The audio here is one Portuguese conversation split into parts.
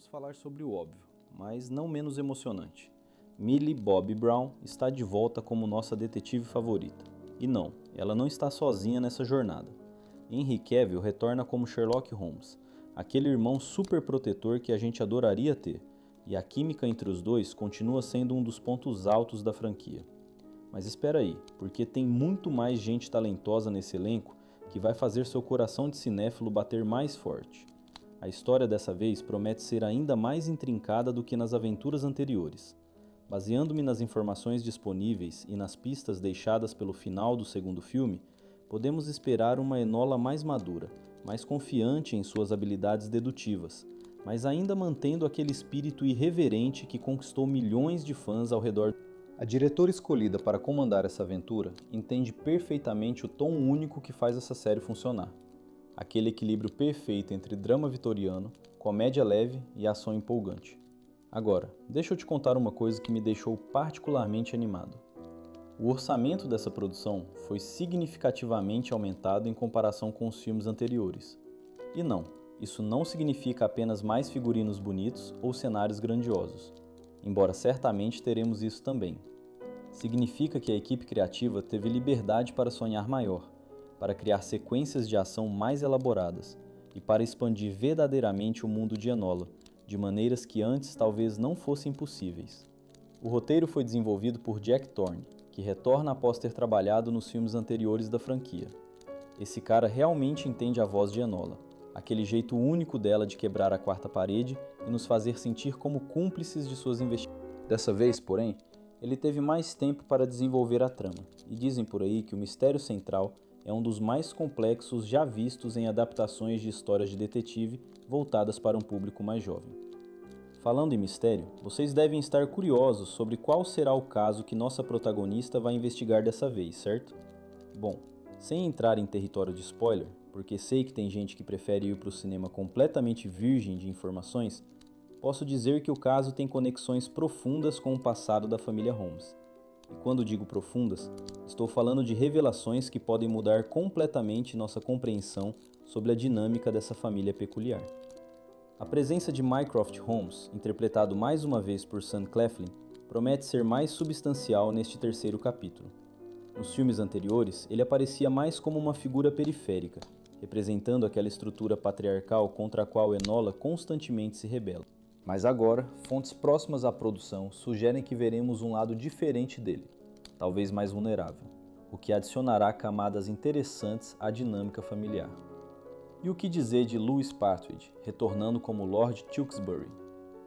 vamos falar sobre o óbvio, mas não menos emocionante. Millie Bobby Brown está de volta como nossa detetive favorita. E não, ela não está sozinha nessa jornada. Henry Cavill retorna como Sherlock Holmes, aquele irmão super protetor que a gente adoraria ter, e a química entre os dois continua sendo um dos pontos altos da franquia. Mas espera aí, porque tem muito mais gente talentosa nesse elenco que vai fazer seu coração de cinéfilo bater mais forte. A história dessa vez promete ser ainda mais intrincada do que nas aventuras anteriores. Baseando-me nas informações disponíveis e nas pistas deixadas pelo final do segundo filme, podemos esperar uma Enola mais madura, mais confiante em suas habilidades dedutivas, mas ainda mantendo aquele espírito irreverente que conquistou milhões de fãs ao redor. A diretora escolhida para comandar essa aventura entende perfeitamente o tom único que faz essa série funcionar. Aquele equilíbrio perfeito entre drama vitoriano, comédia leve e ação empolgante. Agora, deixa eu te contar uma coisa que me deixou particularmente animado. O orçamento dessa produção foi significativamente aumentado em comparação com os filmes anteriores. E não, isso não significa apenas mais figurinos bonitos ou cenários grandiosos, embora certamente teremos isso também. Significa que a equipe criativa teve liberdade para sonhar maior, para criar sequências de ação mais elaboradas e para expandir verdadeiramente o mundo de Enola, de maneiras que antes talvez não fossem possíveis. O roteiro foi desenvolvido por Jack Thorne, que retorna após ter trabalhado nos filmes anteriores da franquia. Esse cara realmente entende a voz de Enola, aquele jeito único dela de quebrar a quarta parede e nos fazer sentir como cúmplices de suas investigações. Dessa vez, porém, ele teve mais tempo para desenvolver a trama, e dizem por aí que o mistério central é um dos mais complexos já vistos em adaptações de histórias de detetive voltadas para um público mais jovem. Falando em mistério, vocês devem estar curiosos sobre qual será o caso que nossa protagonista vai investigar dessa vez, certo? Bom, sem entrar em território de spoiler, porque sei que tem gente que prefere ir para o cinema completamente virgem de informações, posso dizer que o caso tem conexões profundas com o passado da família Holmes. E quando digo profundas, estou falando de revelações que podem mudar completamente nossa compreensão sobre a dinâmica dessa família peculiar. A presença de Mycroft Holmes, interpretado mais uma vez por Sam Claflin, promete ser mais substancial neste terceiro capítulo. Nos filmes anteriores, ele aparecia mais como uma figura periférica, representando aquela estrutura patriarcal contra a qual Enola constantemente se rebela. Mas agora, fontes próximas à produção sugerem que veremos um lado diferente dele, talvez mais vulnerável, o que adicionará camadas interessantes à dinâmica familiar. E o que dizer de Louis Partridge, retornando como Lord Tewkesbury?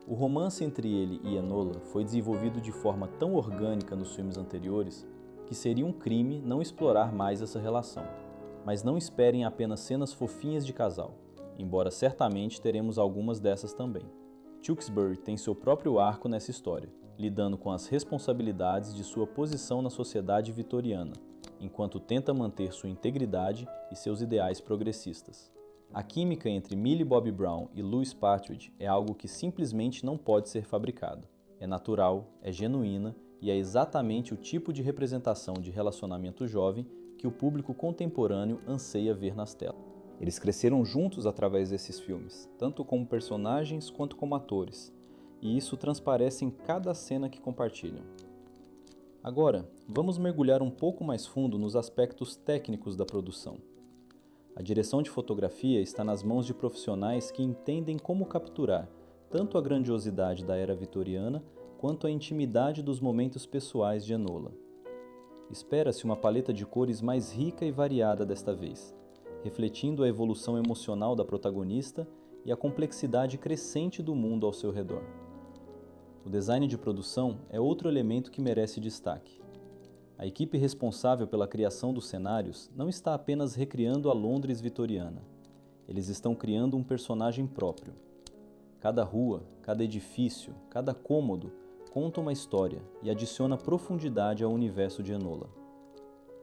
O romance entre ele e Enola foi desenvolvido de forma tão orgânica nos filmes anteriores que seria um crime não explorar mais essa relação. Mas não esperem apenas cenas fofinhas de casal, embora certamente teremos algumas dessas também. Tewkesbury tem seu próprio arco nessa história, lidando com as responsabilidades de sua posição na sociedade vitoriana, enquanto tenta manter sua integridade e seus ideais progressistas. A química entre Millie Bobby Brown e Louis Partridge é algo que simplesmente não pode ser fabricado. É natural, é genuína e é exatamente o tipo de representação de relacionamento jovem que o público contemporâneo anseia ver nas telas. Eles cresceram juntos através desses filmes, tanto como personagens quanto como atores, e isso transparece em cada cena que compartilham. Agora, vamos mergulhar um pouco mais fundo nos aspectos técnicos da produção. A direção de fotografia está nas mãos de profissionais que entendem como capturar tanto a grandiosidade da era vitoriana quanto a intimidade dos momentos pessoais de Enola. Espera-se uma paleta de cores mais rica e variada desta vez, refletindo a evolução emocional da protagonista e a complexidade crescente do mundo ao seu redor. O design de produção é outro elemento que merece destaque. A equipe responsável pela criação dos cenários não está apenas recriando a Londres vitoriana. Eles estão criando um personagem próprio. Cada rua, cada edifício, cada cômodo conta uma história e adiciona profundidade ao universo de Enola.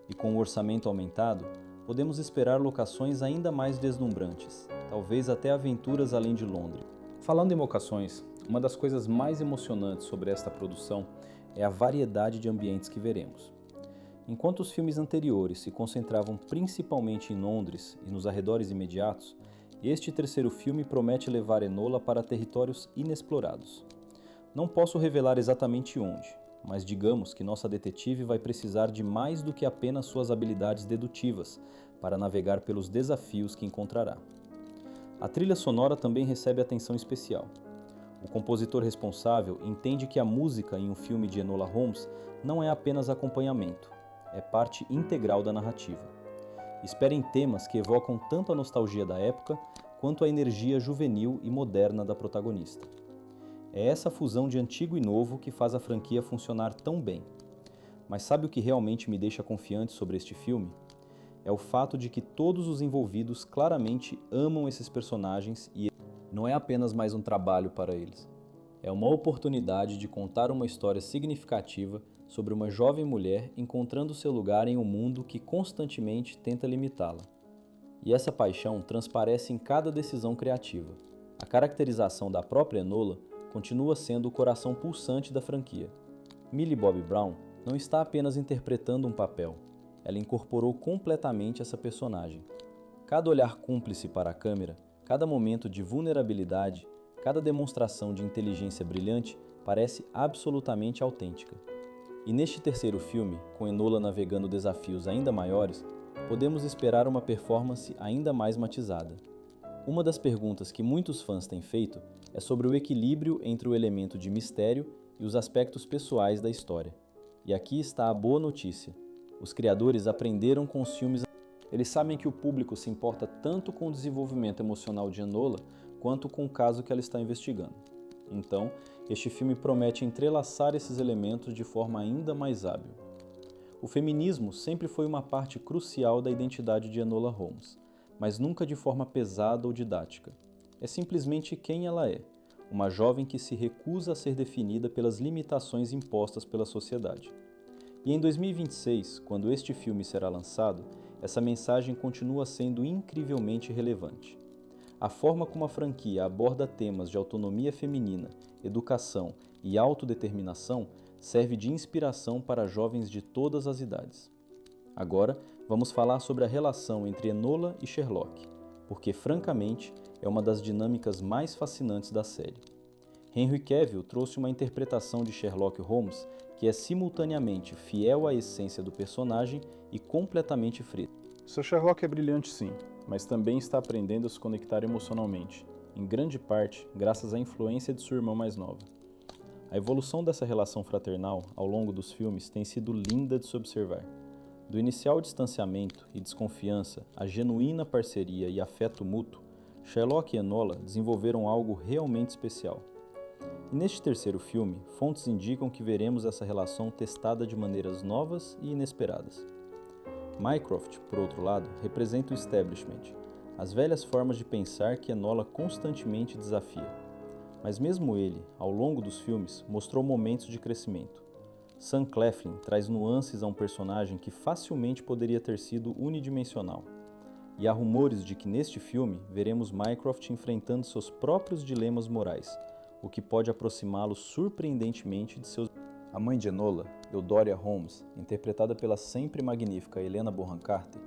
E com o orçamento aumentado, podemos esperar locações ainda mais deslumbrantes, talvez até aventuras além de Londres. Falando em locações, uma das coisas mais emocionantes sobre esta produção é a variedade de ambientes que veremos. Enquanto os filmes anteriores se concentravam principalmente em Londres e nos arredores imediatos, e este terceiro filme promete levar Enola para territórios inexplorados. Não posso revelar exatamente onde, mas digamos que nossa detetive vai precisar de mais do que apenas suas habilidades dedutivas para navegar pelos desafios que encontrará. A trilha sonora também recebe atenção especial. O compositor responsável entende que a música em um filme de Enola Holmes não é apenas acompanhamento, é parte integral da narrativa. Esperem temas que evocam tanto a nostalgia da época quanto a energia juvenil e moderna da protagonista. É essa fusão de antigo e novo que faz a franquia funcionar tão bem. Mas sabe o que realmente me deixa confiante sobre este filme? É o fato de que todos os envolvidos claramente amam esses personagens e não é apenas mais um trabalho para eles. É uma oportunidade de contar uma história significativa sobre uma jovem mulher encontrando seu lugar em um mundo que constantemente tenta limitá-la. E essa paixão transparece em cada decisão criativa. A caracterização da própria Enola continua sendo o coração pulsante da franquia. Millie Bobby Brown não está apenas interpretando um papel, ela incorporou completamente essa personagem. Cada olhar cúmplice para a câmera, cada momento de vulnerabilidade, cada demonstração de inteligência brilhante parece absolutamente autêntica. E neste terceiro filme, com Enola navegando desafios ainda maiores, podemos esperar uma performance ainda mais matizada. Uma das perguntas que muitos fãs têm feito é sobre o equilíbrio entre o elemento de mistério e os aspectos pessoais da história. E aqui está a boa notícia. Os criadores aprenderam com os filmes. Eles sabem que o público se importa tanto com o desenvolvimento emocional de Enola quanto com o caso que ela está investigando. Então, este filme promete entrelaçar esses elementos de forma ainda mais hábil. O feminismo sempre foi uma parte crucial da identidade de Enola Holmes, mas nunca de forma pesada ou didática. É simplesmente quem ela é, uma jovem que se recusa a ser definida pelas limitações impostas pela sociedade. E em 2026, quando este filme será lançado, essa mensagem continua sendo incrivelmente relevante. A forma como a franquia aborda temas de autonomia feminina, educação e autodeterminação serve de inspiração para jovens de todas as idades. Agora, vamos falar sobre a relação entre Enola e Sherlock, porque, francamente, é uma das dinâmicas mais fascinantes da série. Henry Cavill trouxe uma interpretação de Sherlock Holmes que é simultaneamente fiel à essência do personagem e completamente fresca. Seu Sherlock é brilhante sim, mas também está aprendendo a se conectar emocionalmente, em grande parte graças à influência de sua irmã mais nova. A evolução dessa relação fraternal ao longo dos filmes tem sido linda de se observar. Do inicial distanciamento e desconfiança à genuína parceria e afeto mútuo, Sherlock e Enola desenvolveram algo realmente especial. E neste terceiro filme, fontes indicam que veremos essa relação testada de maneiras novas e inesperadas. Mycroft, por outro lado, representa o establishment, as velhas formas de pensar que Enola constantemente desafia. Mas mesmo ele, ao longo dos filmes, mostrou momentos de crescimento. Sam Claflin traz nuances a um personagem que facilmente poderia ter sido unidimensional. E há rumores de que neste filme veremos Mycroft enfrentando seus próprios dilemas morais, o que pode aproximá-lo surpreendentemente de seus... A mãe de Enola, Eudora Holmes, interpretada pela sempre magnífica Helena Bonham Carter,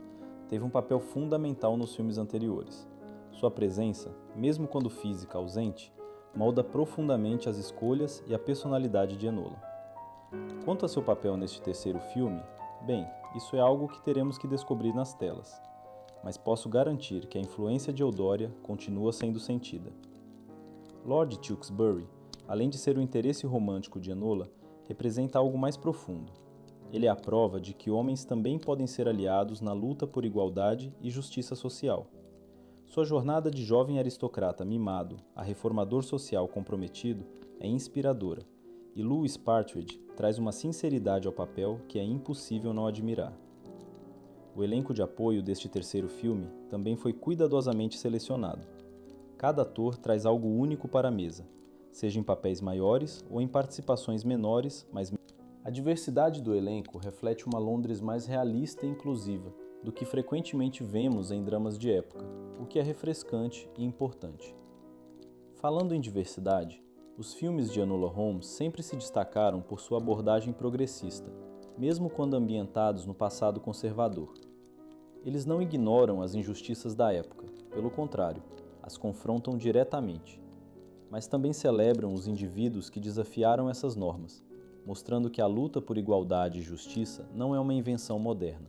teve um papel fundamental nos filmes anteriores. Sua presença, mesmo quando física ausente, molda profundamente as escolhas e a personalidade de Enola. Quanto a seu papel neste terceiro filme, bem, isso é algo que teremos que descobrir nas telas, mas posso garantir que a influência de Eudora continua sendo sentida. Lord Tewkesbury, além de ser o interesse romântico de Enola, representa algo mais profundo. Ele é a prova de que homens também podem ser aliados na luta por igualdade e justiça social. Sua jornada de jovem aristocrata mimado a reformador social comprometido é inspiradora, e Louis Partridge traz uma sinceridade ao papel que é impossível não admirar. O elenco de apoio deste terceiro filme também foi cuidadosamente selecionado. Cada ator traz algo único para a mesa, seja em papéis maiores ou em participações menores, mas... A diversidade do elenco reflete uma Londres mais realista e inclusiva do que frequentemente vemos em dramas de época, o que é refrescante e importante. Falando em diversidade, os filmes de Enola Holmes sempre se destacaram por sua abordagem progressista, mesmo quando ambientados no passado conservador. Eles não ignoram as injustiças da época, pelo contrário, as confrontam diretamente, mas também celebram os indivíduos que desafiaram essas normas, mostrando que a luta por igualdade e justiça não é uma invenção moderna.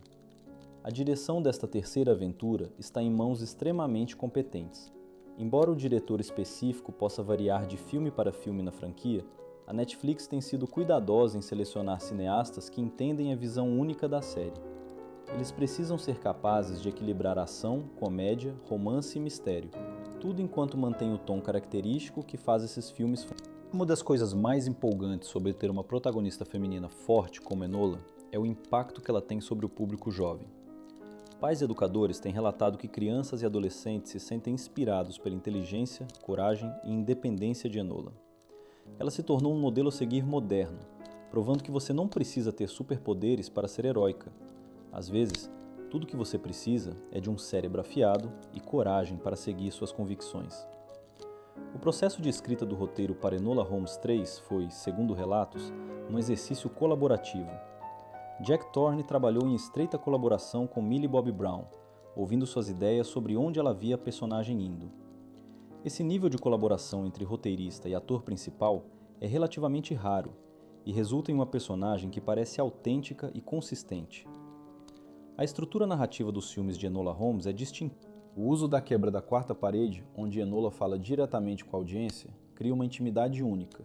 A direção desta terceira aventura está em mãos extremamente competentes. Embora o diretor específico possa variar de filme para filme na franquia, a Netflix tem sido cuidadosa em selecionar cineastas que entendem a visão única da série. Eles precisam ser capazes de equilibrar ação, comédia, romance e mistério, tudo enquanto mantém o tom característico que faz esses filmes funcionarem. Uma das coisas mais empolgantes sobre ter uma protagonista feminina forte como Enola é o impacto que ela tem sobre o público jovem. Pais e educadores têm relatado que crianças e adolescentes se sentem inspirados pela inteligência, coragem e independência de Enola. Ela se tornou um modelo a seguir moderno, provando que você não precisa ter superpoderes para ser heróica. Às vezes, tudo o que você precisa é de um cérebro afiado e coragem para seguir suas convicções. O processo de escrita do roteiro para Enola Holmes 3 foi, segundo relatos, um exercício colaborativo. Jack Thorne trabalhou em estreita colaboração com Millie Bobby Brown, ouvindo suas ideias sobre onde ela via a personagem indo. Esse nível de colaboração entre roteirista e ator principal é relativamente raro e resulta em uma personagem que parece autêntica e consistente. A estrutura narrativa dos filmes de Enola Holmes é distintiva. O uso da quebra da quarta parede, onde Enola fala diretamente com a audiência, cria uma intimidade única.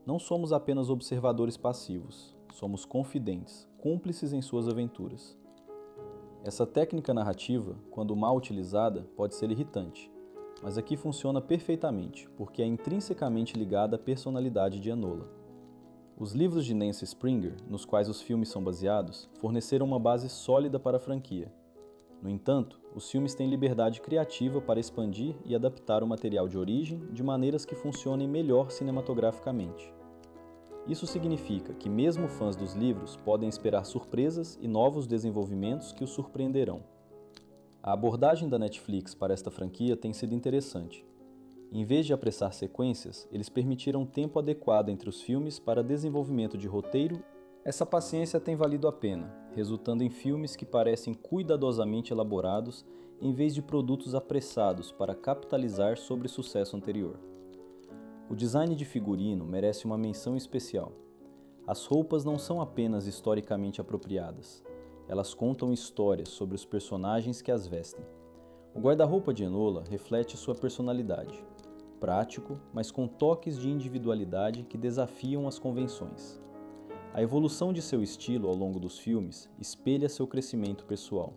Não somos apenas observadores passivos, somos confidentes, cúmplices em suas aventuras. Essa técnica narrativa, quando mal utilizada, pode ser irritante, mas aqui funciona perfeitamente, porque é intrinsecamente ligada à personalidade de Enola. Os livros de Nancy Springer, nos quais os filmes são baseados, forneceram uma base sólida para a franquia. No entanto, os filmes têm liberdade criativa para expandir e adaptar o material de origem de maneiras que funcionem melhor cinematograficamente. Isso significa que mesmo fãs dos livros podem esperar surpresas e novos desenvolvimentos que os surpreenderão. A abordagem da Netflix para esta franquia tem sido interessante. Em vez de apressar sequências, eles permitiram tempo adequado entre os filmes para desenvolvimento de roteiro. Essa paciência tem valido a pena, resultando em filmes que parecem cuidadosamente elaborados em vez de produtos apressados para capitalizar sobre o sucesso anterior. O design de figurino merece uma menção especial. As roupas não são apenas historicamente apropriadas, elas contam histórias sobre os personagens que as vestem. O guarda-roupa de Enola reflete sua personalidade. Prático, mas com toques de individualidade que desafiam as convenções. A evolução de seu estilo ao longo dos filmes espelha seu crescimento pessoal.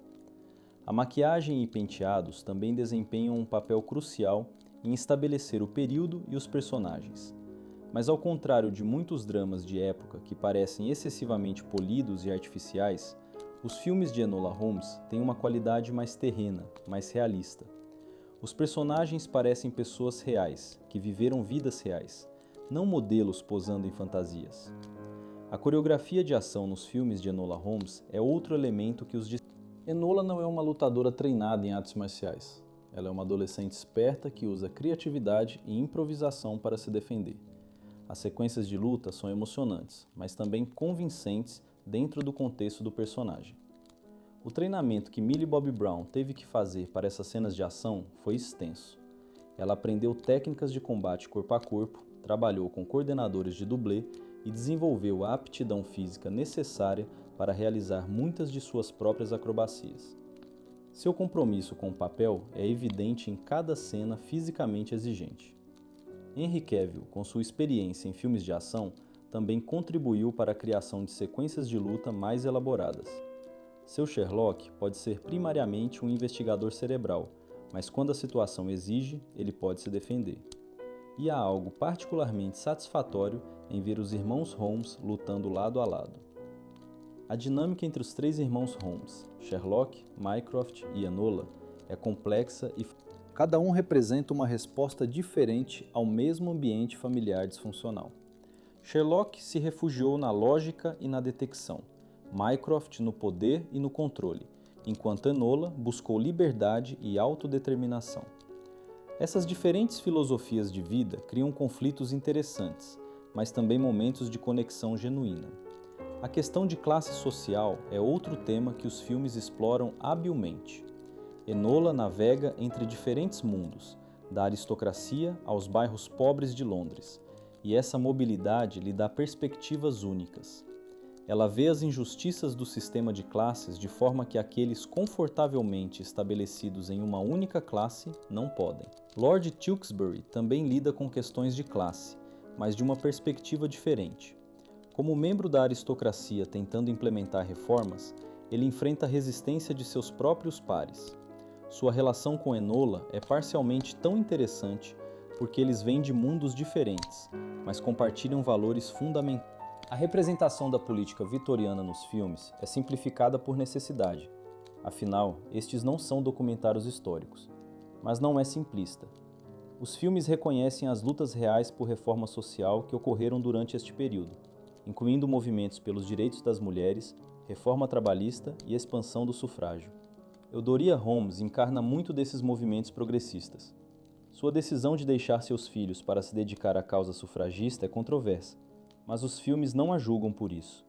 A maquiagem e penteados também desempenham um papel crucial em estabelecer o período e os personagens. Mas ao contrário de muitos dramas de época que parecem excessivamente polidos e artificiais, os filmes de Enola Holmes têm uma qualidade mais terrena, mais realista. Os personagens parecem pessoas reais, que viveram vidas reais, não modelos posando em fantasias. A coreografia de ação nos filmes de Enola Holmes é outro elemento que os distingue. Enola não é uma lutadora treinada em artes marciais. Ela é uma adolescente esperta que usa criatividade e improvisação para se defender. As sequências de luta são emocionantes, mas também convincentes dentro do contexto do personagem. O treinamento que Millie Bobby Brown teve que fazer para essas cenas de ação foi extenso. Ela aprendeu técnicas de combate corpo a corpo, trabalhou com coordenadores de dublê e desenvolveu a aptidão física necessária para realizar muitas de suas próprias acrobacias. Seu compromisso com o papel é evidente em cada cena fisicamente exigente. Henry Cavill, com sua experiência em filmes de ação, também contribuiu para a criação de sequências de luta mais elaboradas. Seu Sherlock pode ser primariamente um investigador cerebral, mas quando a situação exige, ele pode se defender. E há algo particularmente satisfatório em ver os irmãos Holmes lutando lado a lado. A dinâmica entre os três irmãos Holmes, Sherlock, Mycroft e Enola, é complexa e cada um representa uma resposta diferente ao mesmo ambiente familiar disfuncional. Sherlock se refugiou na lógica e na detecção, Mycroft no poder e no controle, enquanto Enola buscou liberdade e autodeterminação. Essas diferentes filosofias de vida criam conflitos interessantes, mas também momentos de conexão genuína. A questão de classe social é outro tema que os filmes exploram habilmente. Enola navega entre diferentes mundos, da aristocracia aos bairros pobres de Londres, e essa mobilidade lhe dá perspectivas únicas. Ela vê as injustiças do sistema de classes de forma que aqueles confortavelmente estabelecidos em uma única classe não podem. Lord Tewkesbury também lida com questões de classe, mas de uma perspectiva diferente. Como membro da aristocracia tentando implementar reformas, ele enfrenta a resistência de seus próprios pares. Sua relação com Enola é parcialmente tão interessante porque eles vêm de mundos diferentes, mas compartilham valores fundamentais. A representação da política vitoriana nos filmes é simplificada por necessidade. Afinal, estes não são documentários históricos. Mas não é simplista. Os filmes reconhecem as lutas reais por reforma social que ocorreram durante este período, incluindo movimentos pelos direitos das mulheres, reforma trabalhista e expansão do sufrágio. Eudora Holmes encarna muito desses movimentos progressistas. Sua decisão de deixar seus filhos para se dedicar à causa sufragista é controversa, mas os filmes não a julgam por isso.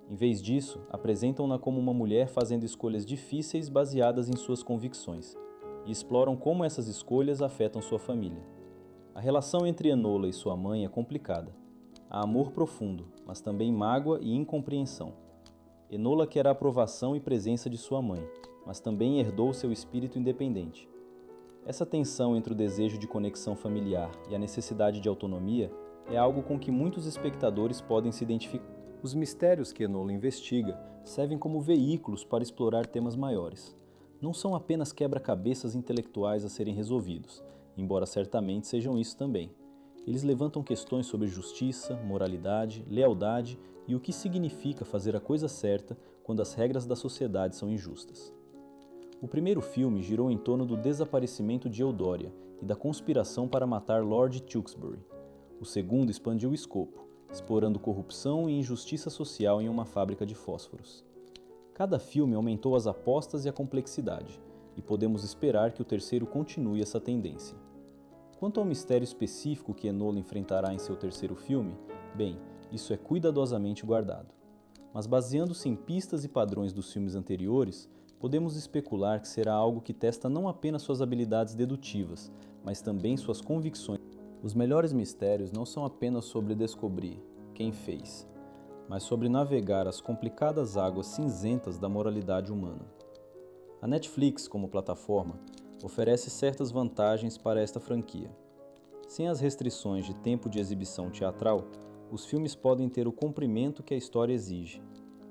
Em vez disso, apresentam-na como uma mulher fazendo escolhas difíceis baseadas em suas convicções, e exploram como essas escolhas afetam sua família. A relação entre Enola e sua mãe é complicada. Há amor profundo, mas também mágoa e incompreensão. Enola quer a aprovação e presença de sua mãe, mas também herdou seu espírito independente. Essa tensão entre o desejo de conexão familiar e a necessidade de autonomia é algo com que muitos espectadores podem se identificar. Os mistérios que Enola investiga servem como veículos para explorar temas maiores. Não são apenas quebra-cabeças intelectuais a serem resolvidos, embora certamente sejam isso também. Eles levantam questões sobre justiça, moralidade, lealdade e o que significa fazer a coisa certa quando as regras da sociedade são injustas. O primeiro filme girou em torno do desaparecimento de Eudora e da conspiração para matar Lord Tewkesbury. O segundo expandiu o escopo, explorando corrupção e injustiça social em uma fábrica de fósforos. Cada filme aumentou as apostas e a complexidade, e podemos esperar que o terceiro continue essa tendência. Quanto ao mistério específico que Enola enfrentará em seu terceiro filme, bem, isso é cuidadosamente guardado. Mas baseando-se em pistas e padrões dos filmes anteriores, podemos especular que será algo que testa não apenas suas habilidades dedutivas, mas também suas convicções. Os melhores mistérios não são apenas sobre descobrir quem fez, mas sobre navegar as complicadas águas cinzentas da moralidade humana. A Netflix, como plataforma, oferece certas vantagens para esta franquia. Sem as restrições de tempo de exibição teatral, os filmes podem ter o comprimento que a história exige.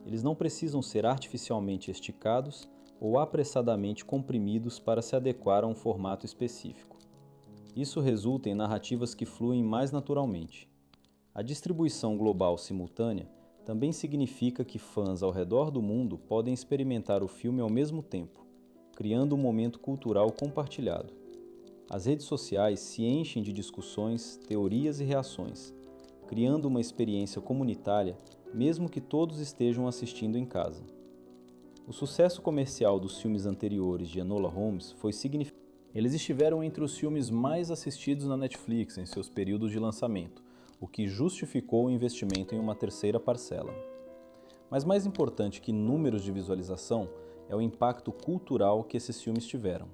Eles não precisam ser artificialmente esticados ou apressadamente comprimidos para se adequar a um formato específico. Isso resulta em narrativas que fluem mais naturalmente. A distribuição global simultânea também significa que fãs ao redor do mundo podem experimentar o filme ao mesmo tempo, criando um momento cultural compartilhado. As redes sociais se enchem de discussões, teorias e reações, criando uma experiência comunitária, mesmo que todos estejam assistindo em casa. O sucesso comercial dos filmes anteriores de Enola Holmes foi significativo. Eles estiveram entre os filmes mais assistidos na Netflix em seus períodos de lançamento, o que justificou o investimento em uma terceira parcela. Mas mais importante que números de visualização é o impacto cultural que esses filmes tiveram.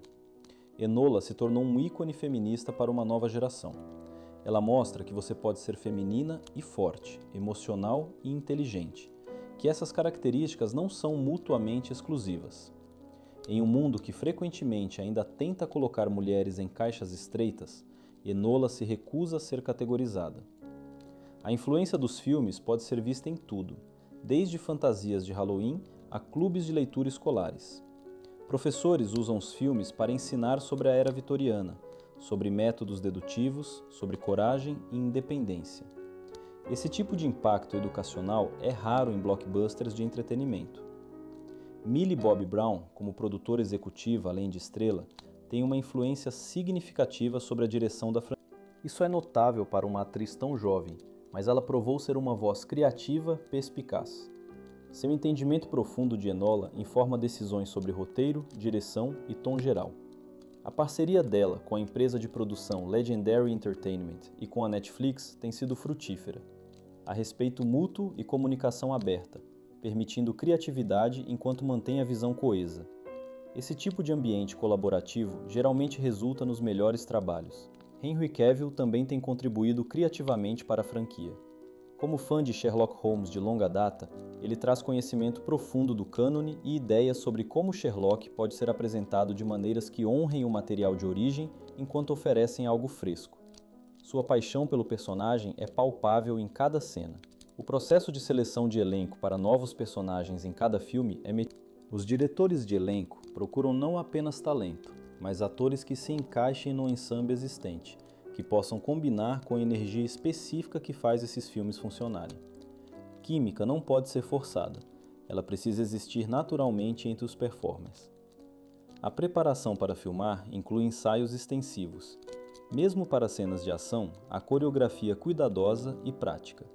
Enola se tornou um ícone feminista para uma nova geração. Ela mostra que você pode ser feminina e forte, emocional e inteligente, que essas características não são mutuamente exclusivas. Em um mundo que frequentemente ainda tenta colocar mulheres em caixas estreitas, Enola se recusa a ser categorizada. A influência dos filmes pode ser vista em tudo, desde fantasias de Halloween a clubes de leitura escolares. Professores usam os filmes para ensinar sobre a era vitoriana, sobre métodos dedutivos, sobre coragem e independência. Esse tipo de impacto educacional é raro em blockbusters de entretenimento. Millie Bobby Brown, como produtora executiva além de estrela, tem uma influência significativa sobre a direção da franquia. Isso é notável para uma atriz tão jovem, mas ela provou ser uma voz criativa, perspicaz. Seu entendimento profundo de Enola informa decisões sobre roteiro, direção e tom geral. A parceria dela com a empresa de produção Legendary Entertainment e com a Netflix tem sido frutífera. Há respeito mútuo e comunicação aberta, permitindo criatividade enquanto mantém a visão coesa. Esse tipo de ambiente colaborativo geralmente resulta nos melhores trabalhos. Henry Cavill também tem contribuído criativamente para a franquia. Como fã de Sherlock Holmes de longa data, ele traz conhecimento profundo do cânone e ideias sobre como Sherlock pode ser apresentado de maneiras que honrem o material de origem enquanto oferecem algo fresco. Sua paixão pelo personagem é palpável em cada cena. O processo de seleção de elenco para novos personagens em cada filme é meticuloso. Os diretores de elenco procuram não apenas talento, mas atores que se encaixem no ensemble existente, que possam combinar com a energia específica que faz esses filmes funcionarem. Química não pode ser forçada, ela precisa existir naturalmente entre os performers. A preparação para filmar inclui ensaios extensivos. Mesmo para cenas de ação, a coreografia cuidadosa e prática.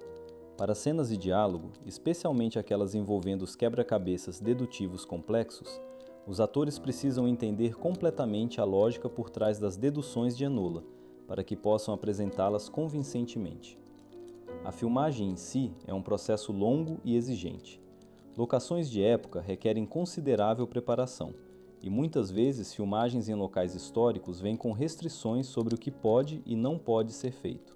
Para cenas de diálogo, especialmente aquelas envolvendo os quebra-cabeças dedutivos complexos, os atores precisam entender completamente a lógica por trás das deduções de Enola, para que possam apresentá-las convincentemente. A filmagem em si é um processo longo e exigente. Locações de época requerem considerável preparação, e muitas vezes filmagens em locais históricos vêm com restrições sobre o que pode e não pode ser feito.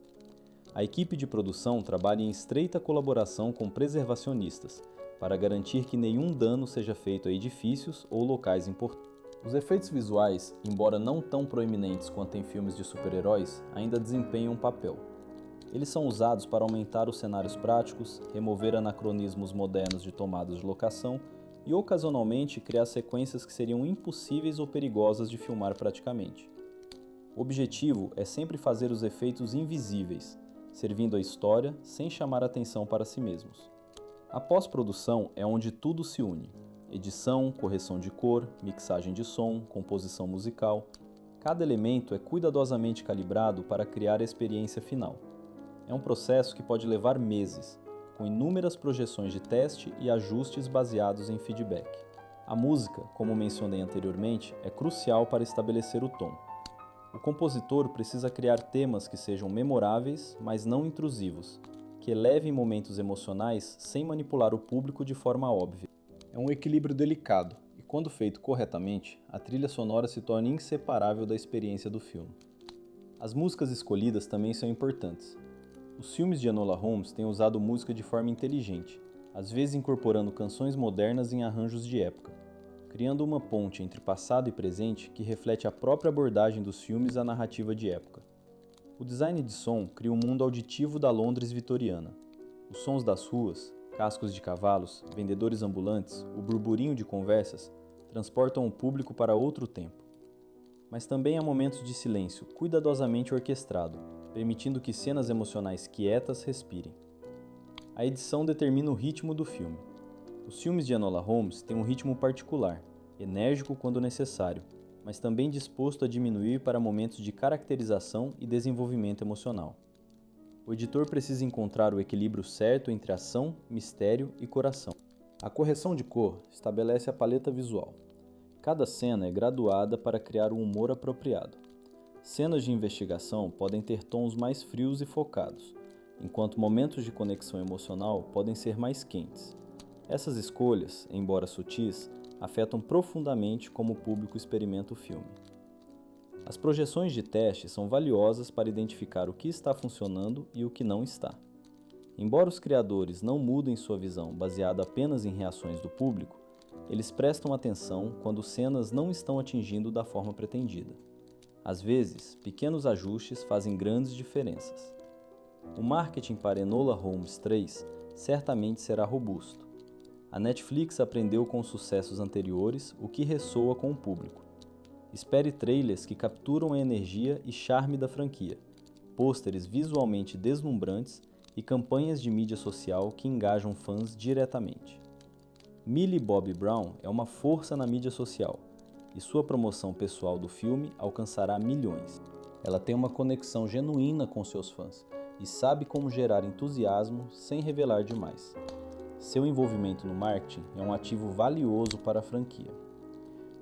A equipe de produção trabalha em estreita colaboração com preservacionistas, para garantir que nenhum dano seja feito a edifícios ou locais importantes. Os efeitos visuais, embora não tão proeminentes quanto em filmes de super-heróis, ainda desempenham um papel. Eles são usados para aumentar os cenários práticos, remover anacronismos modernos de tomadas de locação e, ocasionalmente, criar sequências que seriam impossíveis ou perigosas de filmar praticamente. O objetivo é sempre fazer os efeitos invisíveis, servindo a história sem chamar atenção para si mesmos. A pós-produção é onde tudo se une. Edição, correção de cor, mixagem de som, composição musical. Cada elemento é cuidadosamente calibrado para criar a experiência final. É um processo que pode levar meses, com inúmeras projeções de teste e ajustes baseados em feedback. A música, como mencionei anteriormente, é crucial para estabelecer o tom. O compositor precisa criar temas que sejam memoráveis, mas não intrusivos, que elevem momentos emocionais sem manipular o público de forma óbvia. É um equilíbrio delicado, e quando feito corretamente, a trilha sonora se torna inseparável da experiência do filme. As músicas escolhidas também são importantes. Os filmes de Enola Holmes têm usado música de forma inteligente, às vezes incorporando canções modernas em arranjos de época, criando uma ponte entre passado e presente que reflete a própria abordagem dos filmes à narrativa de época. O design de som cria um mundo auditivo da Londres vitoriana. Os sons das ruas, cascos de cavalos, vendedores ambulantes, o burburinho de conversas transportam o público para outro tempo. Mas também há momentos de silêncio cuidadosamente orquestrado, permitindo que cenas emocionais quietas respirem. A edição determina o ritmo do filme. Os filmes de Enola Holmes têm um ritmo particular, enérgico quando necessário, mas também disposto a diminuir para momentos de caracterização e desenvolvimento emocional. O editor precisa encontrar o equilíbrio certo entre ação, mistério e coração. A correção de cor estabelece a paleta visual. Cada cena é graduada para criar um humor apropriado. Cenas de investigação podem ter tons mais frios e focados, enquanto momentos de conexão emocional podem ser mais quentes. Essas escolhas, embora sutis, afetam profundamente como o público experimenta o filme. As projeções de teste são valiosas para identificar o que está funcionando e o que não está. Embora os criadores não mudem sua visão baseada apenas em reações do público, eles prestam atenção quando cenas não estão atingindo da forma pretendida. Às vezes, pequenos ajustes fazem grandes diferenças. O marketing para Enola Holmes 3 certamente será robusto. A Netflix aprendeu com os sucessos anteriores o que ressoa com o público. Espere trailers que capturam a energia e charme da franquia, pôsteres visualmente deslumbrantes e campanhas de mídia social que engajam fãs diretamente. Millie Bobby Brown é uma força na mídia social, e sua promoção pessoal do filme alcançará milhões. Ela tem uma conexão genuína com seus fãs e sabe como gerar entusiasmo sem revelar demais. Seu envolvimento no marketing é um ativo valioso para a franquia.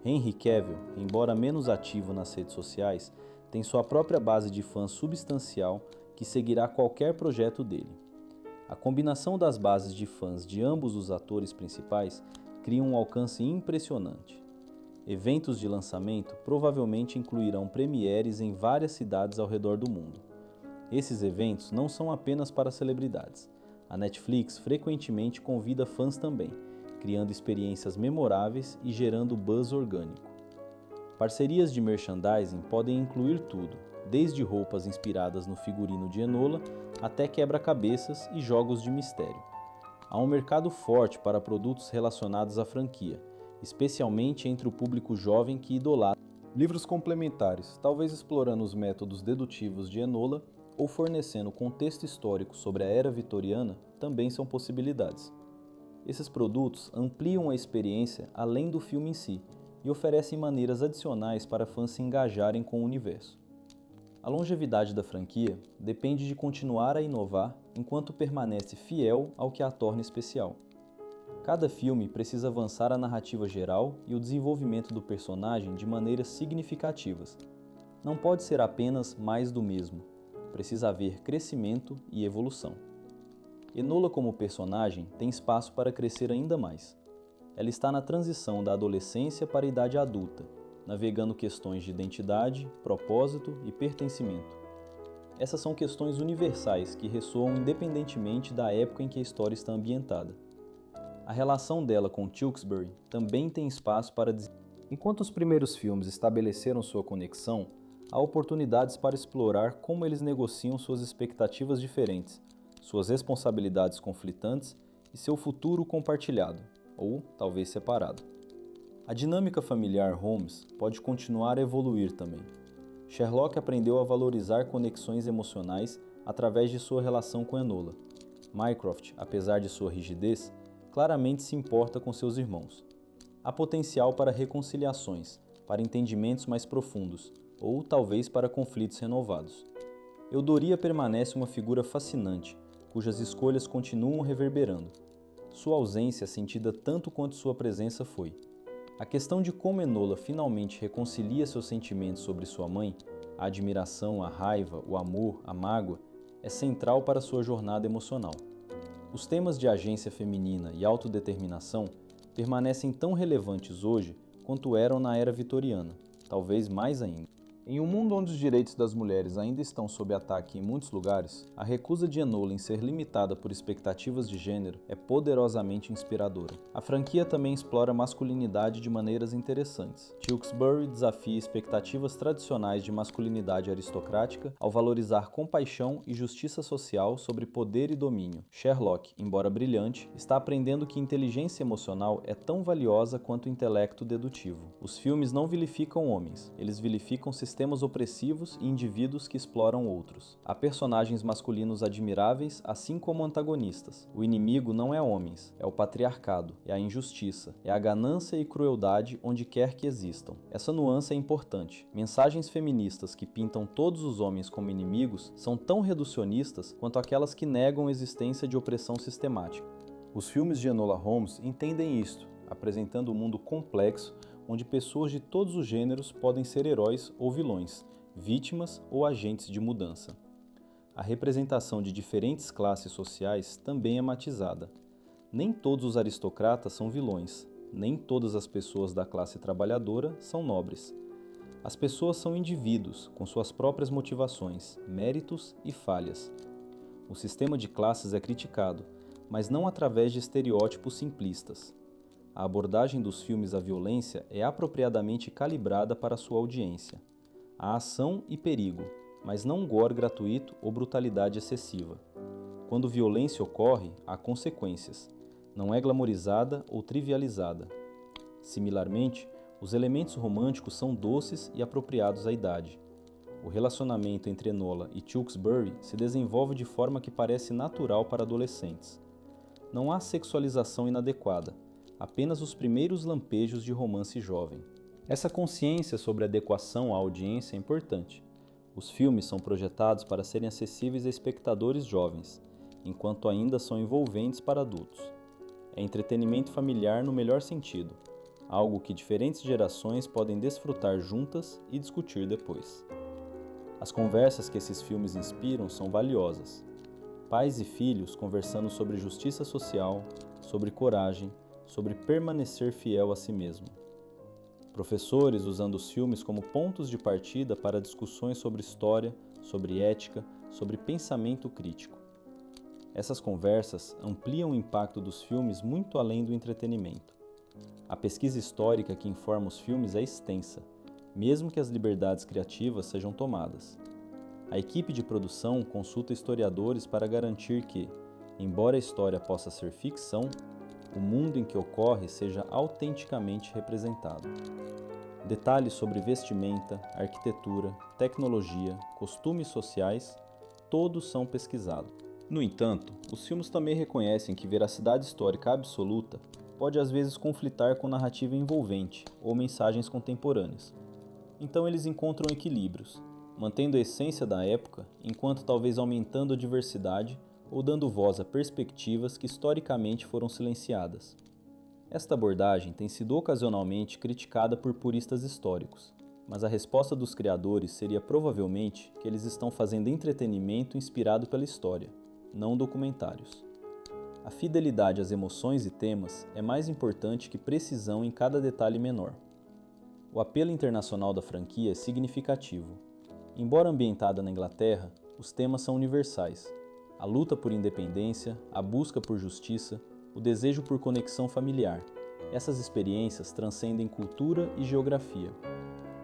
Henry Cavill, embora menos ativo nas redes sociais, tem sua própria base de fãs substancial que seguirá qualquer projeto dele. A combinação das bases de fãs de ambos os atores principais cria um alcance impressionante. Eventos de lançamento provavelmente incluirão premieres em várias cidades ao redor do mundo. Esses eventos não são apenas para celebridades. A Netflix frequentemente convida fãs também, criando experiências memoráveis e gerando buzz orgânico. Parcerias de merchandising podem incluir tudo, desde roupas inspiradas no figurino de Enola até quebra-cabeças e jogos de mistério. Há um mercado forte para produtos relacionados à franquia, especialmente entre o público jovem que idolatra. Livros complementares, talvez explorando os métodos dedutivos de Enola ou fornecendo contexto histórico sobre a era vitoriana, também são possibilidades. Esses produtos ampliam a experiência além do filme em si e oferecem maneiras adicionais para fãs se engajarem com o universo. A longevidade da franquia depende de continuar a inovar enquanto permanece fiel ao que a torna especial. Cada filme precisa avançar a narrativa geral e o desenvolvimento do personagem de maneiras significativas. Não pode ser apenas mais do mesmo. Precisa haver crescimento e evolução. Enola como personagem tem espaço para crescer ainda mais. Ela está na transição da adolescência para a idade adulta, navegando questões de identidade, propósito e pertencimento. Essas são questões universais que ressoam independentemente da época em que a história está ambientada. A relação dela com Tewksbury também tem espaço para Enquanto os primeiros filmes estabeleceram sua conexão, há oportunidades para explorar como eles negociam suas expectativas diferentes, suas responsabilidades conflitantes e seu futuro compartilhado, ou talvez separado. A dinâmica familiar Holmes pode continuar a evoluir também. Sherlock aprendeu a valorizar conexões emocionais através de sua relação com Enola. Mycroft, apesar de sua rigidez, claramente se importa com seus irmãos. Há potencial para reconciliações, para entendimentos mais profundos, ou talvez para conflitos renovados. Eudoria permanece uma figura fascinante, cujas escolhas continuam reverberando. Sua ausência é sentida tanto quanto sua presença foi. A questão de como Enola finalmente reconcilia seus sentimentos sobre sua mãe, a admiração, a raiva, o amor, a mágoa, é central para sua jornada emocional. Os temas de agência feminina e autodeterminação permanecem tão relevantes hoje quanto eram na era vitoriana, talvez mais ainda. Em um mundo onde os direitos das mulheres ainda estão sob ataque em muitos lugares, a recusa de Enola em ser limitada por expectativas de gênero é poderosamente inspiradora. A franquia também explora a masculinidade de maneiras interessantes. Tewksbury desafia expectativas tradicionais de masculinidade aristocrática ao valorizar compaixão e justiça social sobre poder e domínio. Sherlock, embora brilhante, está aprendendo que inteligência emocional é tão valiosa quanto o intelecto dedutivo. Os filmes não vilificam homens, eles vilificam sistemas opressivos e indivíduos que exploram outros. Há personagens masculinos admiráveis, assim como antagonistas. O inimigo não é homens, é o patriarcado, é a injustiça, é a ganância e crueldade onde quer que existam. Essa nuance é importante. Mensagens feministas que pintam todos os homens como inimigos são tão reducionistas quanto aquelas que negam a existência de opressão sistemática. Os filmes de Enola Holmes entendem isto, apresentando um mundo complexo onde pessoas de todos os gêneros podem ser heróis ou vilões, vítimas ou agentes de mudança. A representação de diferentes classes sociais também é matizada. Nem todos os aristocratas são vilões, nem todas as pessoas da classe trabalhadora são nobres. As pessoas são indivíduos com suas próprias motivações, méritos e falhas. O sistema de classes é criticado, mas não através de estereótipos simplistas. A abordagem dos filmes à violência é apropriadamente calibrada para sua audiência. Há ação e perigo, mas não gore gratuito ou brutalidade excessiva. Quando violência ocorre, há consequências. Não é glamorizada ou trivializada. Similarmente, os elementos românticos são doces e apropriados à idade. O relacionamento entre Enola e Tewksbury se desenvolve de forma que parece natural para adolescentes. Não há sexualização inadequada, apenas os primeiros lampejos de romance jovem. Essa consciência sobre a adequação à audiência é importante. Os filmes são projetados para serem acessíveis a espectadores jovens, enquanto ainda são envolventes para adultos. É entretenimento familiar no melhor sentido, algo que diferentes gerações podem desfrutar juntas e discutir depois. As conversas que esses filmes inspiram são valiosas. Pais e filhos conversando sobre justiça social, sobre coragem, sobre permanecer fiel a si mesmo. professores usando os filmes como pontos de partida para discussões sobre história, sobre ética, sobre pensamento crítico. Essas conversas ampliam o impacto dos filmes muito além do entretenimento. A pesquisa histórica que informa os filmes é extensa, mesmo que as liberdades criativas sejam tomadas. A equipe de produção consulta historiadores para garantir que, embora a história possa ser ficção, o mundo em que ocorre seja autenticamente representado. Detalhes sobre vestimenta, arquitetura, tecnologia, costumes sociais, todos são pesquisados. No entanto, os filmes também reconhecem que veracidade histórica absoluta pode às vezes conflitar com narrativa envolvente ou mensagens contemporâneas. Então eles encontram equilíbrios, mantendo a essência da época, enquanto talvez aumentando a diversidade ou dando voz a perspectivas que historicamente foram silenciadas. Esta abordagem tem sido ocasionalmente criticada por puristas históricos, mas a resposta dos criadores seria provavelmente que eles estão fazendo entretenimento inspirado pela história, não documentários. A fidelidade às emoções e temas é mais importante que precisão em cada detalhe menor. O apelo internacional da franquia é significativo. Embora ambientada na Inglaterra, os temas são universais. A luta por independência, a busca por justiça, o desejo por conexão familiar. Essas experiências transcendem cultura e geografia.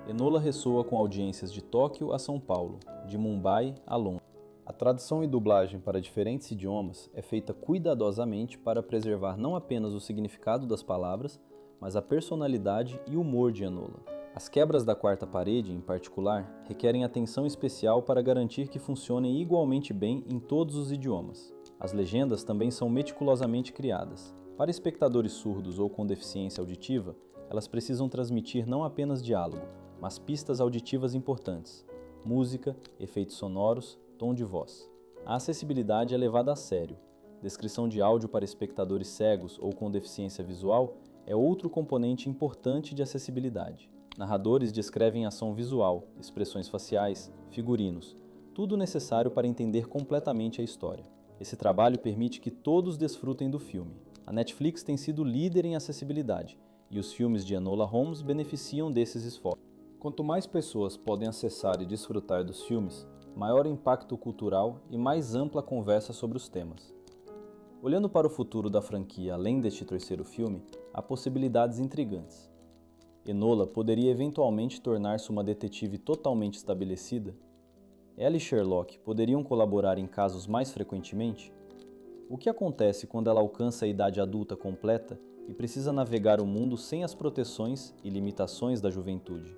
Enola ressoa com audiências de Tóquio a São Paulo, de Mumbai a Londres. A tradução e dublagem para diferentes idiomas é feita cuidadosamente para preservar não apenas o significado das palavras, mas a personalidade e humor de Enola. As quebras da quarta parede, em particular, requerem atenção especial para garantir que funcionem igualmente bem em todos os idiomas. As legendas também são meticulosamente criadas. Para espectadores surdos ou com deficiência auditiva, elas precisam transmitir não apenas diálogo, mas pistas auditivas importantes, música, efeitos sonoros, tom de voz. A acessibilidade é levada a sério. Descrição de áudio para espectadores cegos ou com deficiência visual é outro componente importante de acessibilidade. Narradores descrevem ação visual, expressões faciais, figurinos, tudo necessário para entender completamente a história. Esse trabalho permite que todos desfrutem do filme. A Netflix tem sido líder em acessibilidade, e os filmes de Enola Holmes beneficiam desses esforços. Quanto mais pessoas podem acessar e desfrutar dos filmes, maior impacto cultural e mais ampla a conversa sobre os temas. Olhando para o futuro da franquia além deste terceiro filme, há possibilidades intrigantes. Enola poderia eventualmente tornar-se uma detetive totalmente estabelecida? Ela e Sherlock poderiam colaborar em casos mais frequentemente? O que acontece quando ela alcança a idade adulta completa e precisa navegar o mundo sem as proteções e limitações da juventude?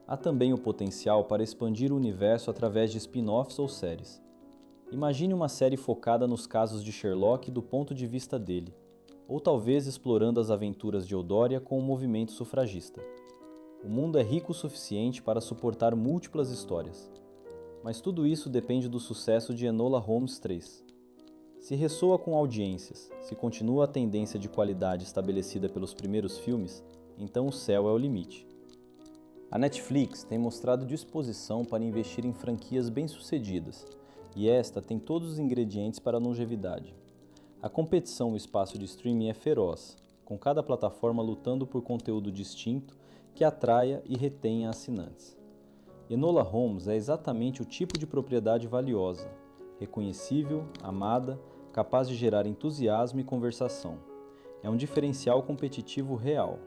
Há também o potencial para expandir o universo através de spin-offs ou séries. Imagine uma série focada nos casos de Sherlock do ponto de vista dele, ou talvez explorando as aventuras de Eudória com o movimento sufragista. O mundo é rico o suficiente para suportar múltiplas histórias. Mas tudo isso depende do sucesso de Enola Holmes 3. Se ressoa com audiências, se continua a tendência de qualidade estabelecida pelos primeiros filmes, então o céu é o limite. A Netflix tem mostrado disposição para investir em franquias bem-sucedidas, e esta tem todos os ingredientes para a longevidade. A competição no espaço de streaming é feroz, com cada plataforma lutando por conteúdo distinto que atraia e retenha assinantes. Enola Holmes é exatamente o tipo de propriedade valiosa, reconhecível, amada, capaz de gerar entusiasmo e conversação. É um diferencial competitivo real.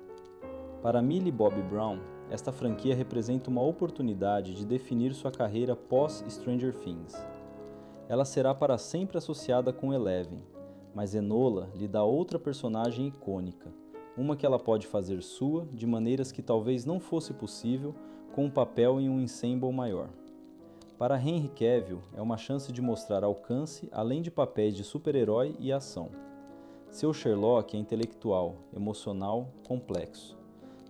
Para Millie Bobby Brown, esta franquia representa uma oportunidade de definir sua carreira pós-Stranger Things. Ela será para sempre associada com Eleven, mas Enola lhe dá outra personagem icônica, uma que ela pode fazer sua de maneiras que talvez não fosse possível com um papel em um ensemble maior. Para Henry Cavill, é uma chance de mostrar alcance além de papéis de super-herói e ação. Seu Sherlock é intelectual, emocional, complexo.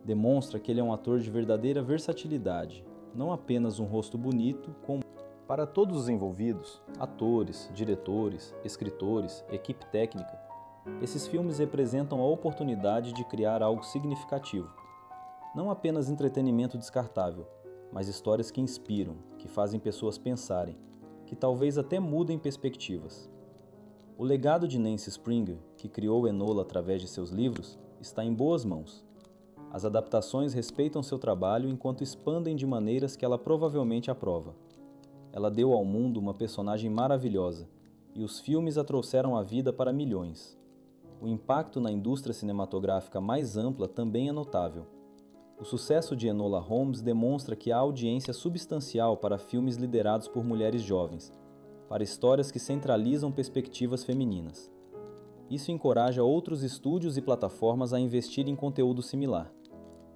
Demonstra que ele é um ator de verdadeira versatilidade, não apenas um rosto bonito com... Para todos os envolvidos, atores, diretores, escritores, equipe técnica, esses filmes representam a oportunidade de criar algo significativo. Não apenas entretenimento descartável, mas histórias que inspiram, que fazem pessoas pensarem, que talvez até mudem perspectivas. O legado de Nancy Springer, que criou Enola através de seus livros, está em boas mãos. As adaptações respeitam seu trabalho enquanto expandem de maneiras que ela provavelmente aprova. Ela deu ao mundo uma personagem maravilhosa, e os filmes a trouxeram à vida para milhões. O impacto na indústria cinematográfica mais ampla também é notável. O sucesso de Enola Holmes demonstra que há audiência substancial para filmes liderados por mulheres jovens, para histórias que centralizam perspectivas femininas. Isso encoraja outros estúdios e plataformas a investir em conteúdo similar.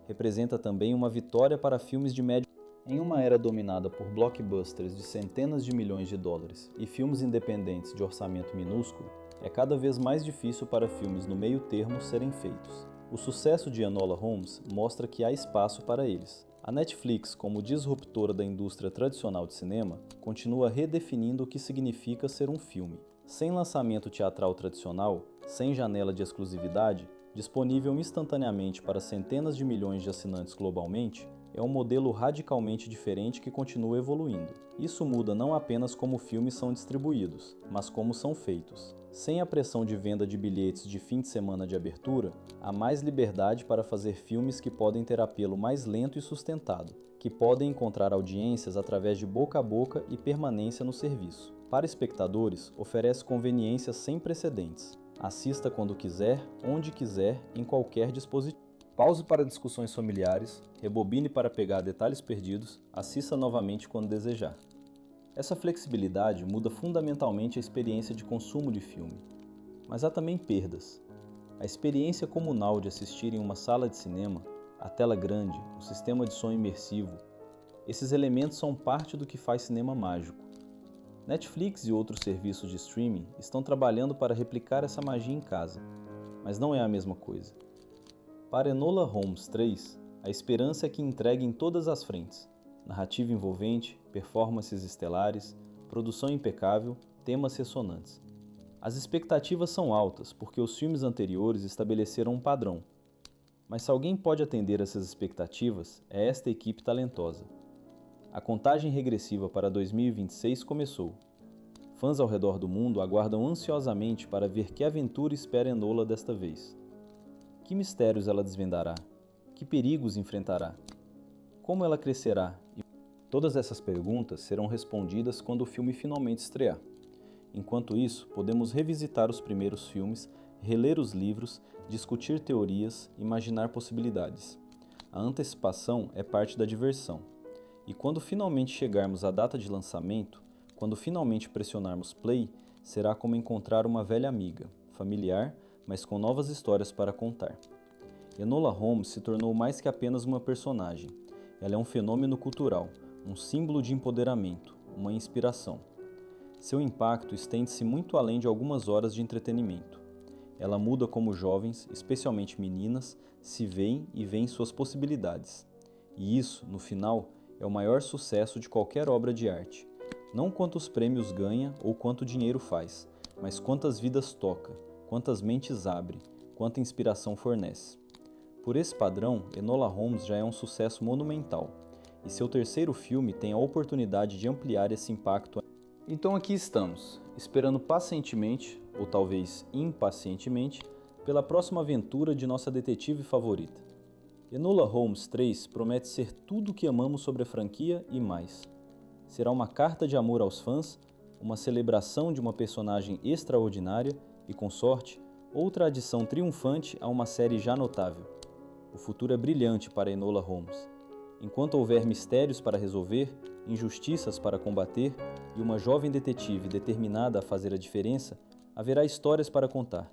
Representa também uma vitória para filmes de médio. Em uma era dominada por blockbusters de centenas de milhões de dólares e filmes independentes de orçamento minúsculo, é cada vez mais difícil para filmes no meio termo serem feitos. O sucesso de Enola Holmes mostra que há espaço para eles. A Netflix, como disruptora da indústria tradicional de cinema, continua redefinindo o que significa ser um filme. Sem lançamento teatral tradicional, sem janela de exclusividade, disponível instantaneamente para centenas de milhões de assinantes globalmente, é um modelo radicalmente diferente que continua evoluindo. Isso muda não apenas como filmes são distribuídos, mas como são feitos. Sem a pressão de venda de bilhetes de fim de semana de abertura, há mais liberdade para fazer filmes que podem ter apelo mais lento e sustentado, que podem encontrar audiências através de boca a boca e permanência no serviço. Para espectadores, oferece conveniência sem precedentes. Assista quando quiser, onde quiser, em qualquer dispositivo. Pause para discussões familiares, rebobine para pegar detalhes perdidos, assista novamente quando desejar. Essa flexibilidade muda fundamentalmente a experiência de consumo de filme. Mas há também perdas. A experiência comunal de assistir em uma sala de cinema, a tela grande, o sistema de som imersivo, esses elementos são parte do que faz cinema mágico. Netflix e outros serviços de streaming estão trabalhando para replicar essa magia em casa, mas não é a mesma coisa. Para Enola Holmes 3, a esperança é que entregue em todas as frentes: narrativa envolvente, performances estelares, produção impecável, temas ressonantes. As expectativas são altas porque os filmes anteriores estabeleceram um padrão. Mas se alguém pode atender essas expectativas, é esta equipe talentosa. A contagem regressiva para 2026 começou. Fãs ao redor do mundo aguardam ansiosamente para ver que aventura espera Enola desta vez. Que mistérios ela desvendará? Que perigos enfrentará? Como ela crescerá? Todas essas perguntas serão respondidas quando o filme finalmente estrear. Enquanto isso, podemos revisitar os primeiros filmes, reler os livros, discutir teorias, imaginar possibilidades. A antecipação é parte da diversão. E quando finalmente chegarmos à data de lançamento, quando finalmente pressionarmos play, será como encontrar uma velha amiga, familiar, mas com novas histórias para contar. Enola Holmes se tornou mais que apenas uma personagem. Ela é um fenômeno cultural, um símbolo de empoderamento, uma inspiração. Seu impacto estende-se muito além de algumas horas de entretenimento. Ela muda como jovens, especialmente meninas, se veem e veem suas possibilidades. E isso, no final, é o maior sucesso de qualquer obra de arte. Não quantos prêmios ganha ou quanto dinheiro faz, mas quantas vidas toca, quantas mentes abre, quanta inspiração fornece. Por esse padrão, Enola Holmes já é um sucesso monumental, e seu terceiro filme tem a oportunidade de ampliar esse impacto. Então aqui estamos, esperando pacientemente, ou talvez impacientemente, pela próxima aventura de nossa detetive favorita. Enola Holmes 3 promete ser tudo o que amamos sobre a franquia e mais. Será uma carta de amor aos fãs, uma celebração de uma personagem extraordinária e, com sorte, outra adição triunfante a uma série já notável. O futuro é brilhante para Enola Holmes. Enquanto houver mistérios para resolver, injustiças para combater e uma jovem detetive determinada a fazer a diferença, haverá histórias para contar.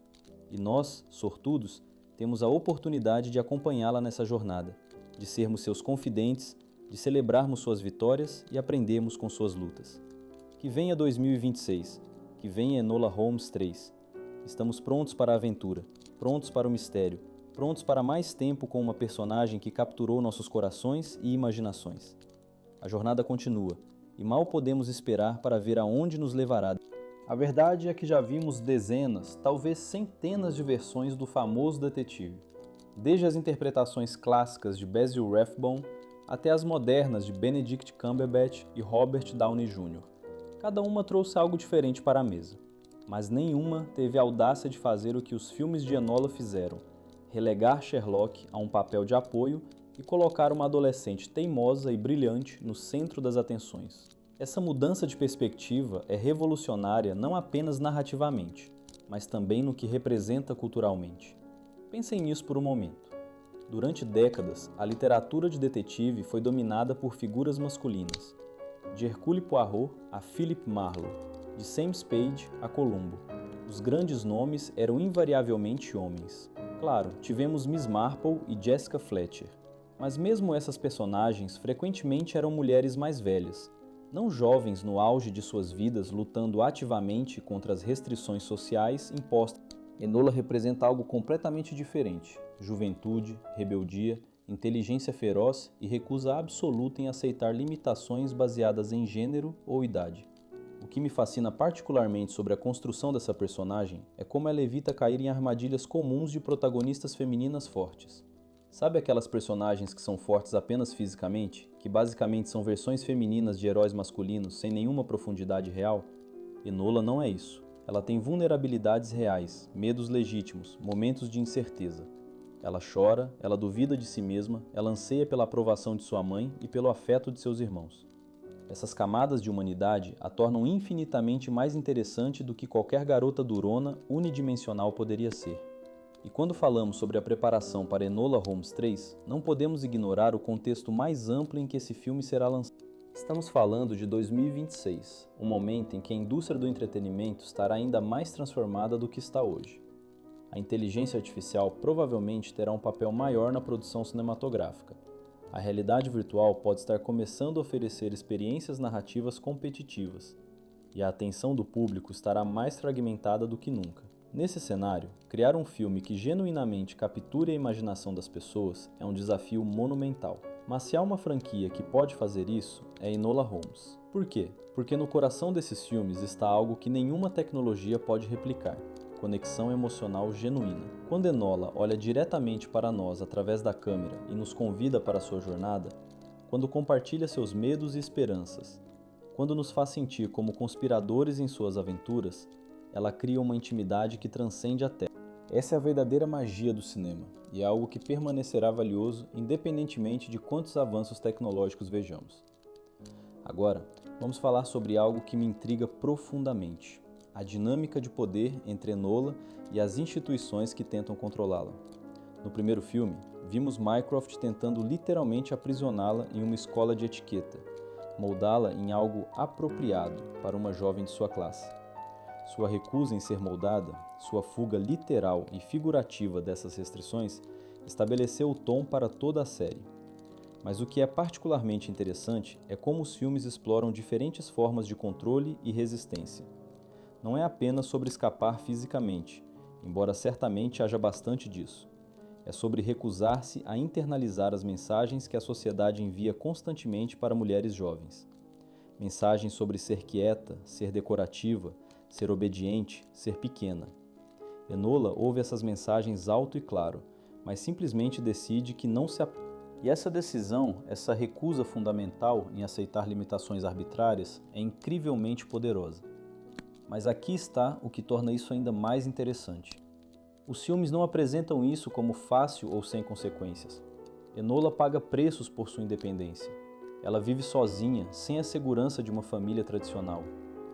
E nós, sortudos, temos a oportunidade de acompanhá-la nessa jornada, de sermos seus confidentes, de celebrarmos suas vitórias e aprendermos com suas lutas. Que venha 2026, que venha Enola Holmes 3. Estamos prontos para a aventura, prontos para o mistério, prontos para mais tempo com uma personagem que capturou nossos corações e imaginações. A jornada continua, e mal podemos esperar para ver aonde nos levará. A verdade é que já vimos dezenas, talvez centenas de versões do famoso detetive. Desde as interpretações clássicas de Basil Rathbone até as modernas de Benedict Cumberbatch e Robert Downey Jr. Cada uma trouxe algo diferente para a mesa, mas nenhuma teve a audácia de fazer o que os filmes de Enola fizeram: relegar Sherlock a um papel de apoio e colocar uma adolescente teimosa e brilhante no centro das atenções. Essa mudança de perspectiva é revolucionária não apenas narrativamente, mas também no que representa culturalmente. Pensem nisso por um momento. Durante décadas, a literatura de detetive foi dominada por figuras masculinas, de Hercule Poirot a Philip Marlowe, de Sam Spade a Columbo. Os grandes nomes eram invariavelmente homens. Claro, tivemos Miss Marple e Jessica Fletcher, mas mesmo essas personagens frequentemente eram mulheres mais velhas, não jovens no auge de suas vidas lutando ativamente contra as restrições sociais impostas. Enola representa algo completamente diferente: juventude, rebeldia, inteligência feroz e recusa absoluta em aceitar limitações baseadas em gênero ou idade. O que me fascina particularmente sobre a construção dessa personagem é como ela evita cair em armadilhas comuns de protagonistas femininas fortes. Sabe aquelas personagens que são fortes apenas fisicamente, que basicamente são versões femininas de heróis masculinos sem nenhuma profundidade real? Enola não é isso. Ela tem vulnerabilidades reais, medos legítimos, momentos de incerteza. Ela chora, ela duvida de si mesma, ela anseia pela aprovação de sua mãe e pelo afeto de seus irmãos. Essas camadas de humanidade a tornam infinitamente mais interessante do que qualquer garota durona unidimensional poderia ser. E quando falamos sobre a preparação para Enola Holmes 3, não podemos ignorar o contexto mais amplo em que esse filme será lançado. Estamos falando de 2026, um momento em que a indústria do entretenimento estará ainda mais transformada do que está hoje. A inteligência artificial provavelmente terá um papel maior na produção cinematográfica. A realidade virtual pode estar começando a oferecer experiências narrativas competitivas, e a atenção do público estará mais fragmentada do que nunca. Nesse cenário, criar um filme que genuinamente capture a imaginação das pessoas é um desafio monumental. Mas se há uma franquia que pode fazer isso, é Enola Holmes. Por quê? Porque no coração desses filmes está algo que nenhuma tecnologia pode replicar: conexão emocional genuína. Quando Enola olha diretamente para nós através da câmera e nos convida para sua jornada, quando compartilha seus medos e esperanças, quando nos faz sentir como conspiradores em suas aventuras, ela cria uma intimidade que transcende a tela. Essa é a verdadeira magia do cinema, e é algo que permanecerá valioso independentemente de quantos avanços tecnológicos vejamos. Agora, vamos falar sobre algo que me intriga profundamente: a dinâmica de poder entre Enola e as instituições que tentam controlá-la. No primeiro filme, vimos Mycroft tentando literalmente aprisioná-la em uma escola de etiqueta, moldá-la em algo apropriado para uma jovem de sua classe. Sua recusa em ser moldada, sua fuga literal e figurativa dessas restrições, estabeleceu o tom para toda a série. Mas o que é particularmente interessante é como os filmes exploram diferentes formas de controle e resistência. Não é apenas sobre escapar fisicamente, embora certamente haja bastante disso. É sobre recusar-se a internalizar as mensagens que a sociedade envia constantemente para mulheres jovens. Mensagens sobre ser quieta, ser decorativa, ser obediente, ser pequena. Enola ouve essas mensagens alto e claro, mas simplesmente decide que não se E essa decisão, essa recusa fundamental em aceitar limitações arbitrárias, é incrivelmente poderosa. Mas aqui está o que torna isso ainda mais interessante. Os filmes não apresentam isso como fácil ou sem consequências. Enola paga preços por sua independência. Ela vive sozinha, sem a segurança de uma família tradicional.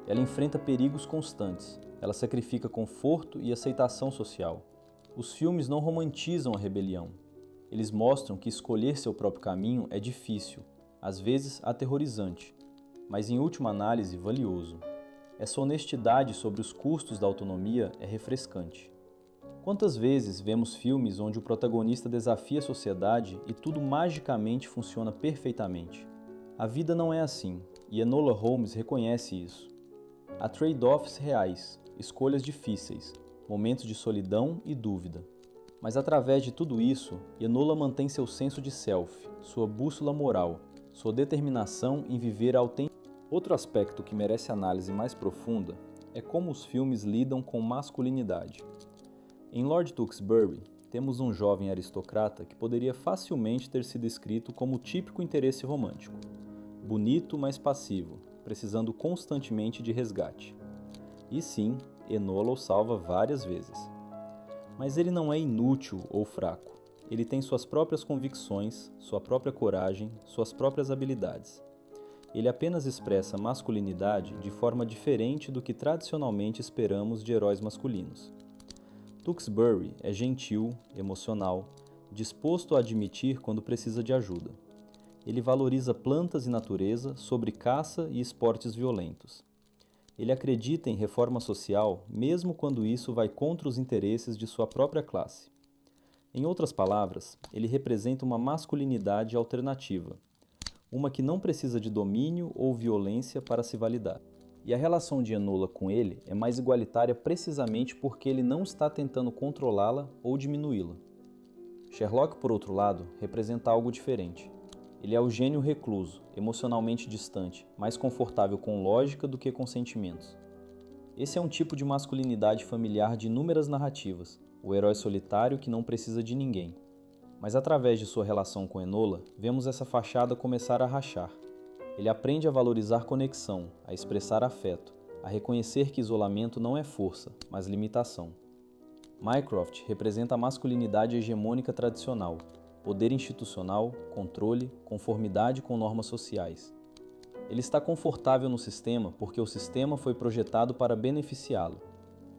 Ela enfrenta perigos constantes. Ela sacrifica conforto e aceitação social. Os filmes não romantizam a rebelião. Eles mostram que escolher seu próprio caminho é difícil, às vezes aterrorizante, mas em última análise valioso. Essa honestidade sobre os custos da autonomia é refrescante. Quantas vezes vemos filmes onde o protagonista desafia a sociedade e tudo magicamente funciona perfeitamente? A vida não é assim, e Enola Holmes reconhece isso. Há trade-offs reais, escolhas difíceis, momentos de solidão e dúvida. Mas através de tudo isso, Enola mantém seu senso de self, sua bússola moral, sua determinação em viver autêntico. Outro aspecto que merece análise mais profunda é como os filmes lidam com masculinidade. Em Lord Tewksbury, temos um jovem aristocrata que poderia facilmente ter sido escrito como o típico interesse romântico. Bonito, mas passivo, precisando constantemente de resgate. E sim, Enola o salva várias vezes. Mas ele não é inútil ou fraco. Ele tem suas próprias convicções, sua própria coragem, suas próprias habilidades. Ele apenas expressa masculinidade de forma diferente do que tradicionalmente esperamos de heróis masculinos. Tewksbury é gentil, emocional, disposto a admitir quando precisa de ajuda. Ele valoriza plantas e natureza sobre caça e esportes violentos. Ele acredita em reforma social mesmo quando isso vai contra os interesses de sua própria classe. Em outras palavras, ele representa uma masculinidade alternativa, uma que não precisa de domínio ou violência para se validar. E a relação de Enola com ele é mais igualitária precisamente porque ele não está tentando controlá-la ou diminuí-la. Sherlock, por outro lado, representa algo diferente. Ele é o gênio recluso, emocionalmente distante, mais confortável com lógica do que com sentimentos. Esse é um tipo de masculinidade familiar de inúmeras narrativas, o herói solitário que não precisa de ninguém. Mas através de sua relação com Enola, vemos essa fachada começar a rachar. Ele aprende a valorizar conexão, a expressar afeto, a reconhecer que isolamento não é força, mas limitação. Mycroft representa a masculinidade hegemônica tradicional, poder institucional, controle, conformidade com normas sociais. Ele está confortável no sistema porque o sistema foi projetado para beneficiá-lo.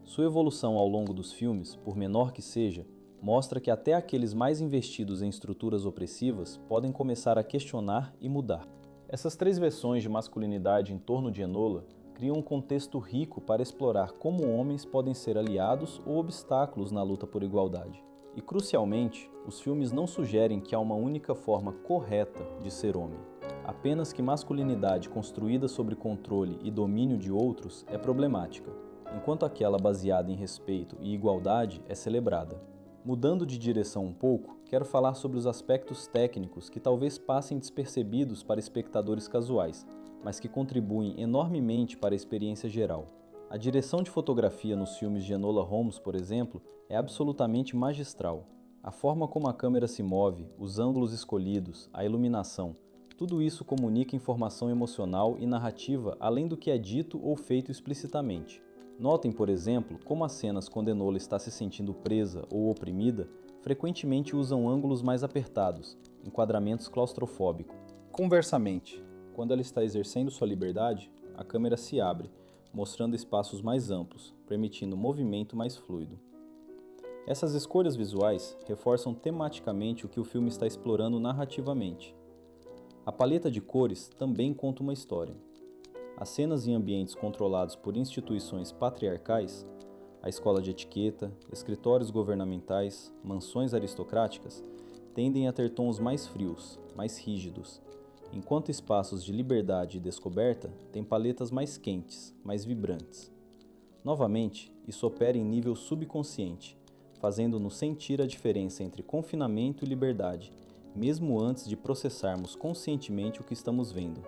Sua evolução ao longo dos filmes, por menor que seja, mostra que até aqueles mais investidos em estruturas opressivas podem começar a questionar e mudar. Essas três versões de masculinidade em torno de Enola criam um contexto rico para explorar como homens podem ser aliados ou obstáculos na luta por igualdade. E, crucialmente, os filmes não sugerem que há uma única forma correta de ser homem, apenas que masculinidade construída sobre controle e domínio de outros é problemática, enquanto aquela baseada em respeito e igualdade é celebrada. Mudando de direção um pouco, quero falar sobre os aspectos técnicos que talvez passem despercebidos para espectadores casuais, mas que contribuem enormemente para a experiência geral. A direção de fotografia nos filmes de Enola Holmes, por exemplo, é absolutamente magistral. A forma como a câmera se move, os ângulos escolhidos, a iluminação, tudo isso comunica informação emocional e narrativa além do que é dito ou feito explicitamente. Notem, por exemplo, como as cenas quando Enola está se sentindo presa ou oprimida frequentemente usam ângulos mais apertados, enquadramentos claustrofóbicos. Conversamente, quando ela está exercendo sua liberdade, a câmera se abre, mostrando espaços mais amplos, permitindo movimento mais fluido. Essas escolhas visuais reforçam tematicamente o que o filme está explorando narrativamente. A paleta de cores também conta uma história. As cenas em ambientes controlados por instituições patriarcais, a escola de etiqueta, escritórios governamentais, mansões aristocráticas, tendem a ter tons mais frios, mais rígidos, enquanto espaços de liberdade e descoberta têm paletas mais quentes, mais vibrantes. Novamente, isso opera em nível subconsciente, fazendo-nos sentir a diferença entre confinamento e liberdade, mesmo antes de processarmos conscientemente o que estamos vendo.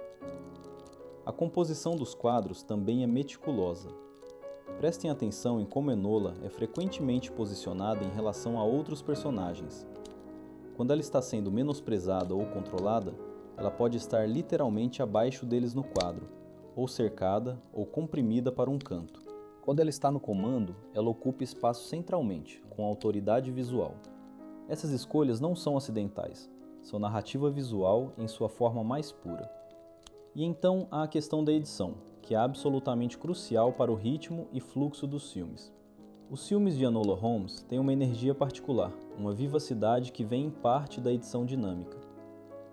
A composição dos quadros também é meticulosa. Prestem atenção em como Enola é frequentemente posicionada em relação a outros personagens. Quando ela está sendo menosprezada ou controlada, ela pode estar literalmente abaixo deles no quadro, ou cercada ou comprimida para um canto. Quando ela está no comando, ela ocupa espaço centralmente, com autoridade visual. Essas escolhas não são acidentais, são narrativa visual em sua forma mais pura. E então há a questão da edição, que é absolutamente crucial para o ritmo e fluxo dos filmes. Os filmes de Enola Holmes têm uma energia particular, uma vivacidade que vem em parte da edição dinâmica.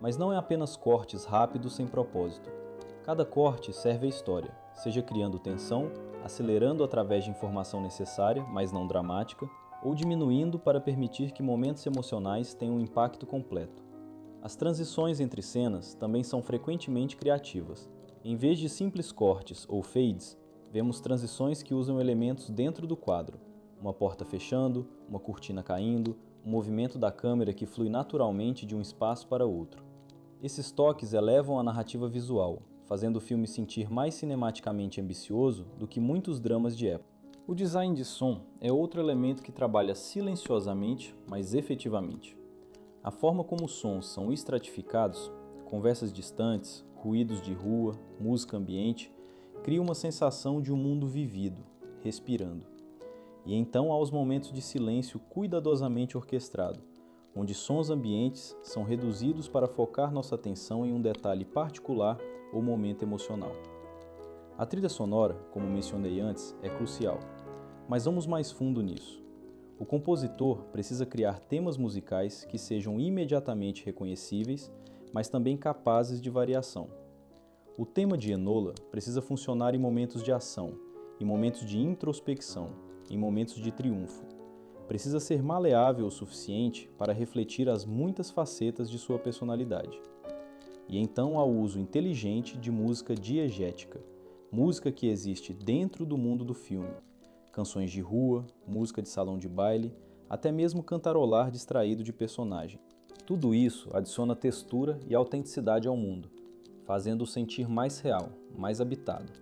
Mas não é apenas cortes rápidos sem propósito. Cada corte serve à história, seja criando tensão, acelerando através de informação necessária, mas não dramática, ou diminuindo para permitir que momentos emocionais tenham um impacto completo. As transições entre cenas também são frequentemente criativas. Em vez de simples cortes ou fades, vemos transições que usam elementos dentro do quadro. Uma porta fechando, uma cortina caindo, um movimento da câmera que flui naturalmente de um espaço para outro. Esses toques elevam a narrativa visual, fazendo o filme sentir mais cinematicamente ambicioso do que muitos dramas de época. O design de som é outro elemento que trabalha silenciosamente, mas efetivamente. A forma como os sons são estratificados, conversas distantes, ruídos de rua, música ambiente, cria uma sensação de um mundo vivido, respirando. E então há os momentos de silêncio cuidadosamente orquestrado, onde sons ambientes são reduzidos para focar nossa atenção em um detalhe particular ou momento emocional. A trilha sonora, como mencionei antes, é crucial, mas vamos mais fundo nisso. O compositor precisa criar temas musicais que sejam imediatamente reconhecíveis, mas também capazes de variação. O tema de Enola precisa funcionar em momentos de ação, em momentos de introspecção, em momentos de triunfo. Precisa ser maleável o suficiente para refletir as muitas facetas de sua personalidade. E então há o uso inteligente de música diegética, música que existe dentro do mundo do filme. Canções de rua, música de salão de baile, até mesmo cantarolar distraído de personagem. Tudo isso adiciona textura e autenticidade ao mundo, fazendo-o sentir mais real, mais habitado.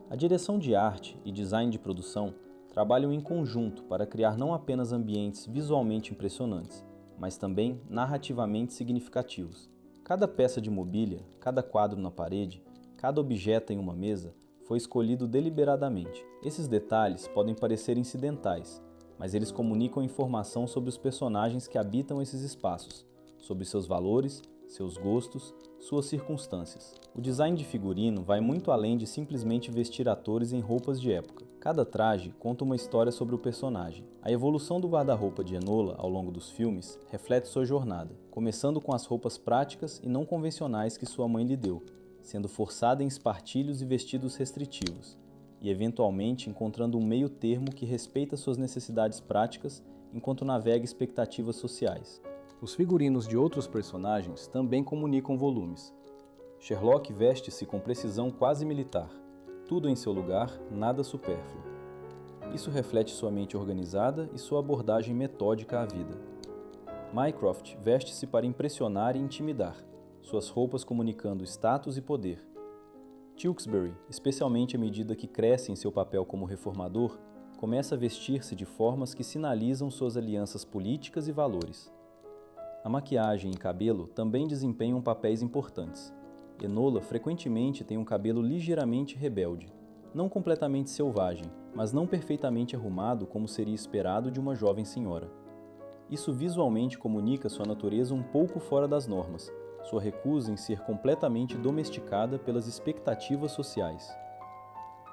A direção de arte e design de produção trabalham em conjunto para criar não apenas ambientes visualmente impressionantes, mas também narrativamente significativos. Cada peça de mobília, cada quadro na parede, cada objeto em uma mesa foi escolhido deliberadamente. Esses detalhes podem parecer incidentais, mas eles comunicam informação sobre os personagens que habitam esses espaços, sobre seus valores, seus gostos, suas circunstâncias. O design de figurino vai muito além de simplesmente vestir atores em roupas de época. Cada traje conta uma história sobre o personagem. A evolução do guarda-roupa de Enola ao longo dos filmes reflete sua jornada, começando com as roupas práticas e não convencionais que sua mãe lhe deu, sendo forçada em espartilhos e vestidos restritivos, e eventualmente encontrando um meio termo que respeita suas necessidades práticas enquanto navega expectativas sociais. Os figurinos de outros personagens também comunicam volumes. Sherlock veste-se com precisão quase militar, tudo em seu lugar, nada supérfluo. Isso reflete sua mente organizada e sua abordagem metódica à vida. Mycroft veste-se para impressionar e intimidar, suas roupas comunicando status e poder. Tewksbury, especialmente à medida que cresce em seu papel como reformador, começa a vestir-se de formas que sinalizam suas alianças políticas e valores. A maquiagem e cabelo também desempenham papéis importantes. Enola frequentemente tem um cabelo ligeiramente rebelde, não completamente selvagem, mas não perfeitamente arrumado como seria esperado de uma jovem senhora. Isso visualmente comunica sua natureza um pouco fora das normas, sua recusa em ser completamente domesticada pelas expectativas sociais.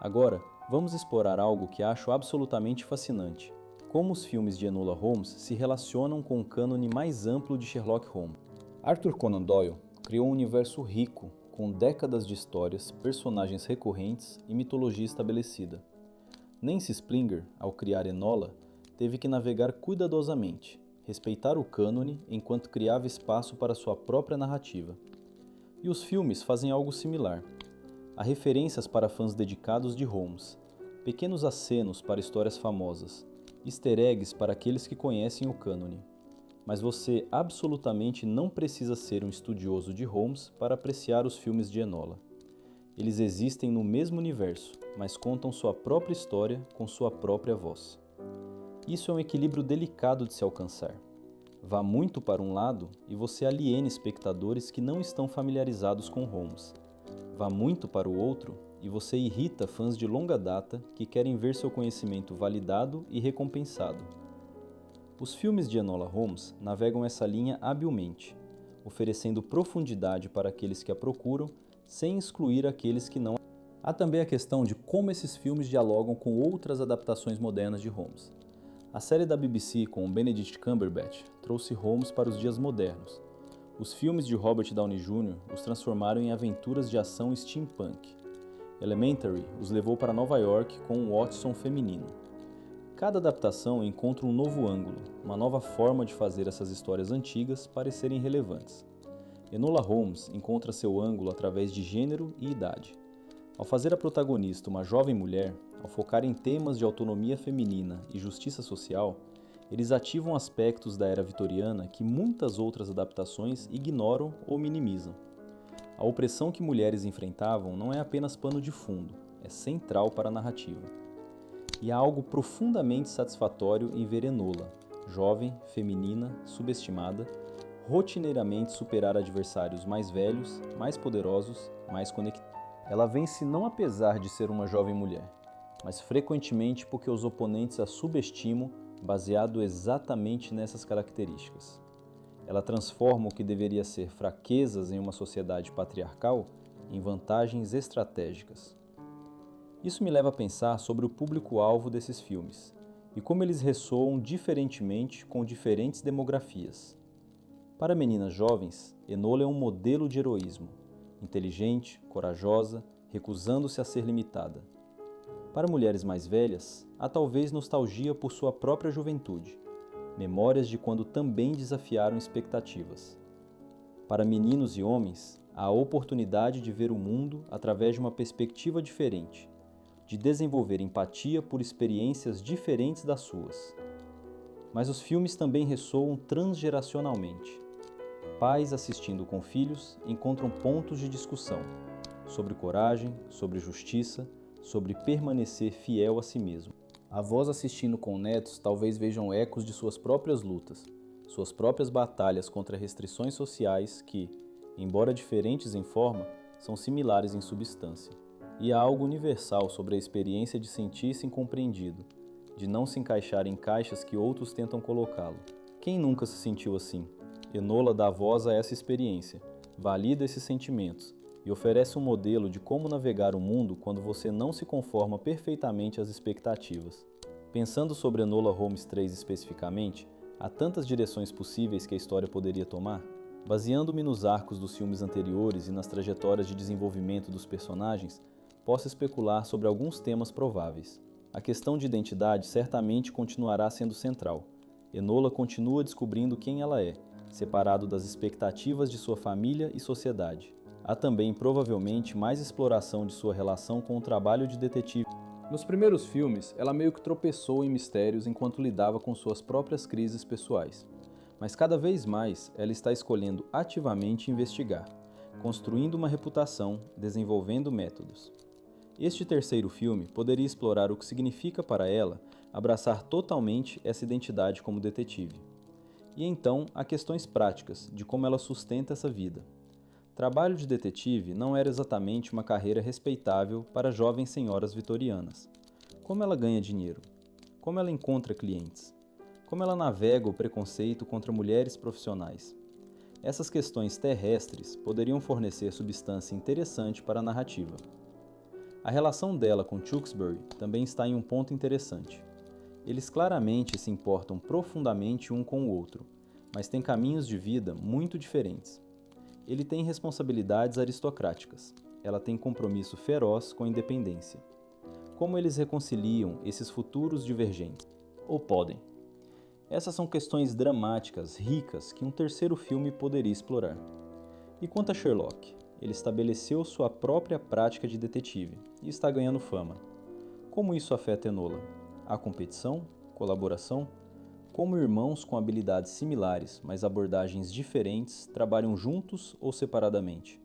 Agora, vamos explorar algo que acho absolutamente fascinante: como os filmes de Enola Holmes se relacionam com o cânone mais amplo de Sherlock Holmes. Arthur Conan Doyle criou um universo rico, com décadas de histórias, personagens recorrentes e mitologia estabelecida. Nancy Splinger, ao criar Enola, teve que navegar cuidadosamente, respeitar o cânone enquanto criava espaço para sua própria narrativa. E os filmes fazem algo similar. Há referências para fãs dedicados de Holmes, pequenos acenos para histórias famosas, easter eggs para aqueles que conhecem o cânone. Mas você absolutamente não precisa ser um estudioso de Holmes para apreciar os filmes de Enola. Eles existem no mesmo universo, mas contam sua própria história com sua própria voz. Isso é um equilíbrio delicado de se alcançar. Vá muito para um lado e você aliena espectadores que não estão familiarizados com Holmes. Vá muito para o outro e você irrita fãs de longa data que querem ver seu conhecimento validado e recompensado. Os filmes de Enola Holmes navegam essa linha habilmente, oferecendo profundidade para aqueles que a procuram, sem excluir aqueles que não. Há também a questão de como esses filmes dialogam com outras adaptações modernas de Holmes. A série da BBC com Benedict Cumberbatch trouxe Holmes para os dias modernos. Os filmes de Robert Downey Jr. os transformaram em aventuras de ação steampunk. Elementary os levou para Nova York com um Watson feminino. Cada adaptação encontra um novo ângulo, uma nova forma de fazer essas histórias antigas parecerem relevantes. Enola Holmes encontra seu ângulo através de gênero e idade. Ao fazer a protagonista uma jovem mulher, ao focar em temas de autonomia feminina e justiça social, eles ativam aspectos da era vitoriana que muitas outras adaptações ignoram ou minimizam. A opressão que mulheres enfrentavam não é apenas pano de fundo, é central para a narrativa. E há algo profundamente satisfatório em ver Enola, jovem, feminina, subestimada, rotineiramente superar adversários mais velhos, mais poderosos, mais conectados. Ela vence não apesar de ser uma jovem mulher. mas frequentemente porque os oponentes a subestimam baseado exatamente nessas características. Ela transforma o que deveria ser fraquezas em uma sociedade patriarcal em vantagens estratégicas. Isso me leva a pensar sobre o público-alvo desses filmes e como eles ressoam diferentemente com diferentes demografias. Para meninas jovens, Enola é um modelo de heroísmo, inteligente, corajosa, recusando-se a ser limitada. Para mulheres mais velhas, há talvez nostalgia por sua própria juventude, memórias de quando também desafiaram expectativas. Para meninos e homens, há a oportunidade de ver o mundo através de uma perspectiva diferente, de desenvolver empatia por experiências diferentes das suas. Mas os filmes também ressoam transgeracionalmente. Pais assistindo com filhos encontram pontos de discussão sobre coragem, sobre justiça, sobre permanecer fiel a si mesmo. Avós assistindo com netos talvez vejam ecos de suas próprias lutas, suas próprias batalhas contra restrições sociais que, embora diferentes em forma, são similares em substância. E há algo universal sobre a experiência de sentir-se incompreendido, de não se encaixar em caixas que outros tentam colocá-lo. Quem nunca se sentiu assim? Enola dá voz a essa experiência, valida esses sentimentos e oferece um modelo de como navegar o mundo quando você não se conforma perfeitamente às expectativas. Pensando sobre Enola Holmes 3 especificamente, há tantas direções possíveis que a história poderia tomar. Baseando-me nos arcos dos filmes anteriores e nas trajetórias de desenvolvimento dos personagens, posso especular sobre alguns temas prováveis. A questão de identidade certamente continuará sendo central. Enola continua descobrindo quem ela é, separado das expectativas de sua família e sociedade. Há também, provavelmente, mais exploração de sua relação com o trabalho de detetive. Nos primeiros filmes, ela meio que tropeçou em mistérios enquanto lidava com suas próprias crises pessoais. Mas cada vez mais, ela está escolhendo ativamente investigar, construindo uma reputação, desenvolvendo métodos. Este terceiro filme poderia explorar o que significa para ela abraçar totalmente essa identidade como detetive. E então, há questões práticas de como ela sustenta essa vida. Trabalho de detetive não era exatamente uma carreira respeitável para jovens senhoras vitorianas. Como ela ganha dinheiro? Como ela encontra clientes? Como ela navega o preconceito contra mulheres profissionais? Essas questões terrestres poderiam fornecer substância interessante para a narrativa. A relação dela com Tewksbury também está em um ponto interessante. Eles claramente se importam profundamente um com o outro, mas têm caminhos de vida muito diferentes. Ele tem responsabilidades aristocráticas, ela tem compromisso feroz com a independência. Como eles reconciliam esses futuros divergentes? Ou podem? Essas são questões dramáticas, ricas, que um terceiro filme poderia explorar. E quanto a Sherlock? Ele estabeleceu sua própria prática de detetive e está ganhando fama. Como isso afeta Enola? Há competição? Colaboração? Como irmãos com habilidades similares, mas abordagens diferentes, trabalham juntos ou separadamente?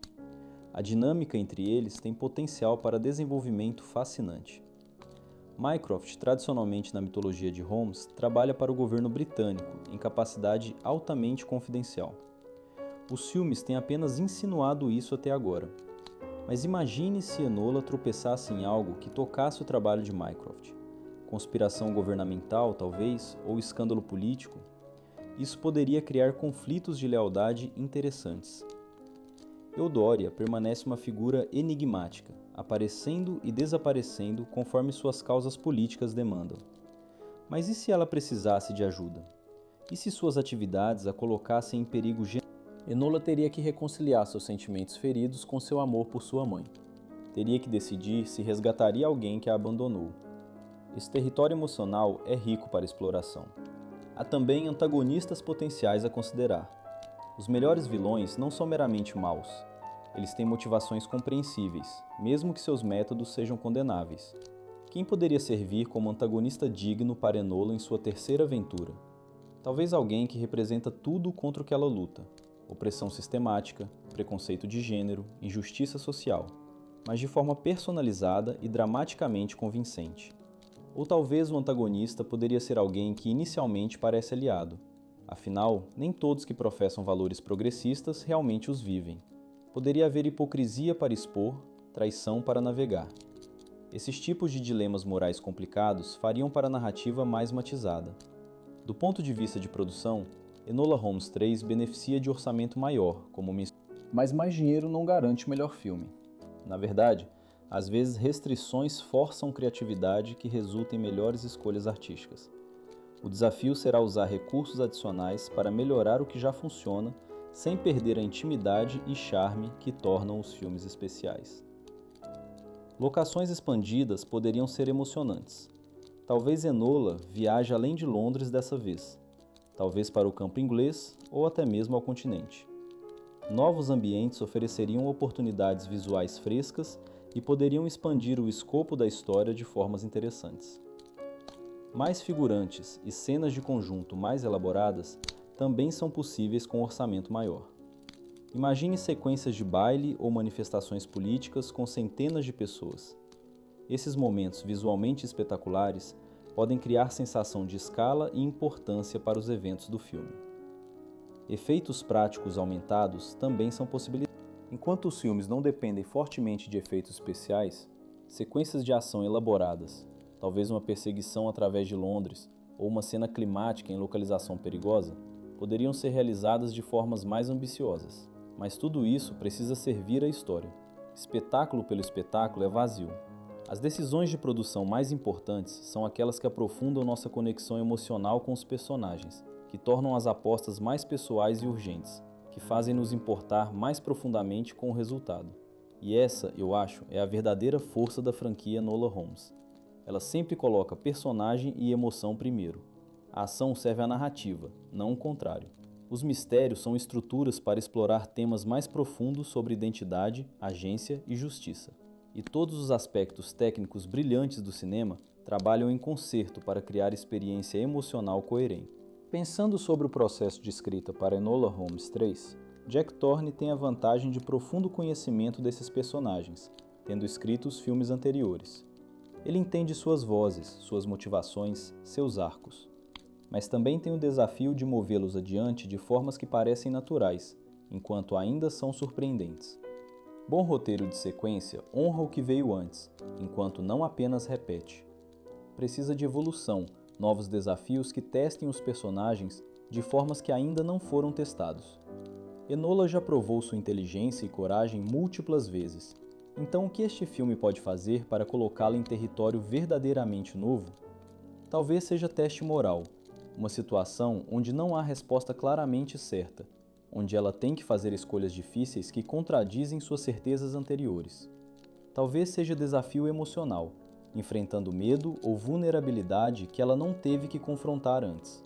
A dinâmica entre eles tem potencial para desenvolvimento fascinante. Mycroft, tradicionalmente na mitologia de Holmes, trabalha para o governo britânico em capacidade altamente confidencial. Os filmes têm apenas insinuado isso até agora. Mas imagine se Enola tropeçasse em algo que tocasse o trabalho de Mycroft. Conspiração governamental, talvez, ou escândalo político. Isso poderia criar conflitos de lealdade interessantes. Eudória permanece uma figura enigmática, aparecendo e desaparecendo conforme suas causas políticas demandam. Mas e se ela precisasse de ajuda? E se suas atividades a colocassem em perigo geral? Enola teria que reconciliar seus sentimentos feridos com seu amor por sua mãe. Teria que decidir se resgataria alguém que a abandonou. Esse território emocional é rico para exploração. Há também antagonistas potenciais a considerar. Os melhores vilões não são meramente maus. Eles têm motivações compreensíveis, mesmo que seus métodos sejam condenáveis. Quem poderia servir como antagonista digno para Enola em sua terceira aventura? Talvez alguém que representa tudo contra o que ela luta. Opressão sistemática, preconceito de gênero, injustiça social, mas de forma personalizada e dramaticamente convincente. Ou talvez o antagonista poderia ser alguém que inicialmente parece aliado. Afinal, nem todos que professam valores progressistas realmente os vivem. Poderia haver hipocrisia para expor, traição para navegar. Esses tipos de dilemas morais complicados fariam para a narrativa mais matizada. Do ponto de vista de produção, Enola Holmes 3 beneficia de orçamento maior, mas mais dinheiro não garante o melhor filme. Na verdade, às vezes restrições forçam criatividade que resulta em melhores escolhas artísticas. O desafio será usar recursos adicionais para melhorar o que já funciona, sem perder a intimidade e charme que tornam os filmes especiais. Locações expandidas poderiam ser emocionantes. Talvez Enola viaje além de Londres dessa vez, talvez para o campo inglês ou até mesmo ao continente. Novos ambientes ofereceriam oportunidades visuais frescas e poderiam expandir o escopo da história de formas interessantes. Mais figurantes e cenas de conjunto mais elaboradas também são possíveis com orçamento maior. Imagine sequências de baile ou manifestações políticas com centenas de pessoas. Esses momentos visualmente espetaculares podem criar sensação de escala e importância para os eventos do filme. Efeitos práticos aumentados também são possibilidades. Enquanto os filmes não dependem fortemente de efeitos especiais, sequências de ação elaboradas, talvez uma perseguição através de Londres ou uma cena climática em localização perigosa, poderiam ser realizadas de formas mais ambiciosas. Mas tudo isso precisa servir à história. Espetáculo pelo espetáculo é vazio. As decisões de produção mais importantes são aquelas que aprofundam nossa conexão emocional com os personagens, que tornam as apostas mais pessoais e urgentes, que fazem nos importar mais profundamente com o resultado. E essa, eu acho, é a verdadeira força da franquia Enola Holmes. Ela sempre coloca personagem e emoção primeiro. A ação serve à narrativa, não o contrário. Os mistérios são estruturas para explorar temas mais profundos sobre identidade, agência e justiça. E todos os aspectos técnicos brilhantes do cinema trabalham em concerto para criar experiência emocional coerente. Pensando sobre o processo de escrita para Enola Holmes 3, Jack Thorne tem a vantagem de profundo conhecimento desses personagens, tendo escrito os filmes anteriores. Ele entende suas vozes, suas motivações, seus arcos. Mas também tem o desafio de movê-los adiante de formas que parecem naturais, enquanto ainda são surpreendentes. Bom roteiro de sequência honra o que veio antes, enquanto não apenas repete. Precisa de evolução, novos desafios que testem os personagens de formas que ainda não foram testados. Enola já provou sua inteligência e coragem múltiplas vezes, então o que este filme pode fazer para colocá-la em território verdadeiramente novo? Talvez seja teste moral, uma situação onde não há resposta claramente certa, onde ela tem que fazer escolhas difíceis que contradizem suas certezas anteriores. Talvez seja desafio emocional, enfrentando medo ou vulnerabilidade que ela não teve que confrontar antes.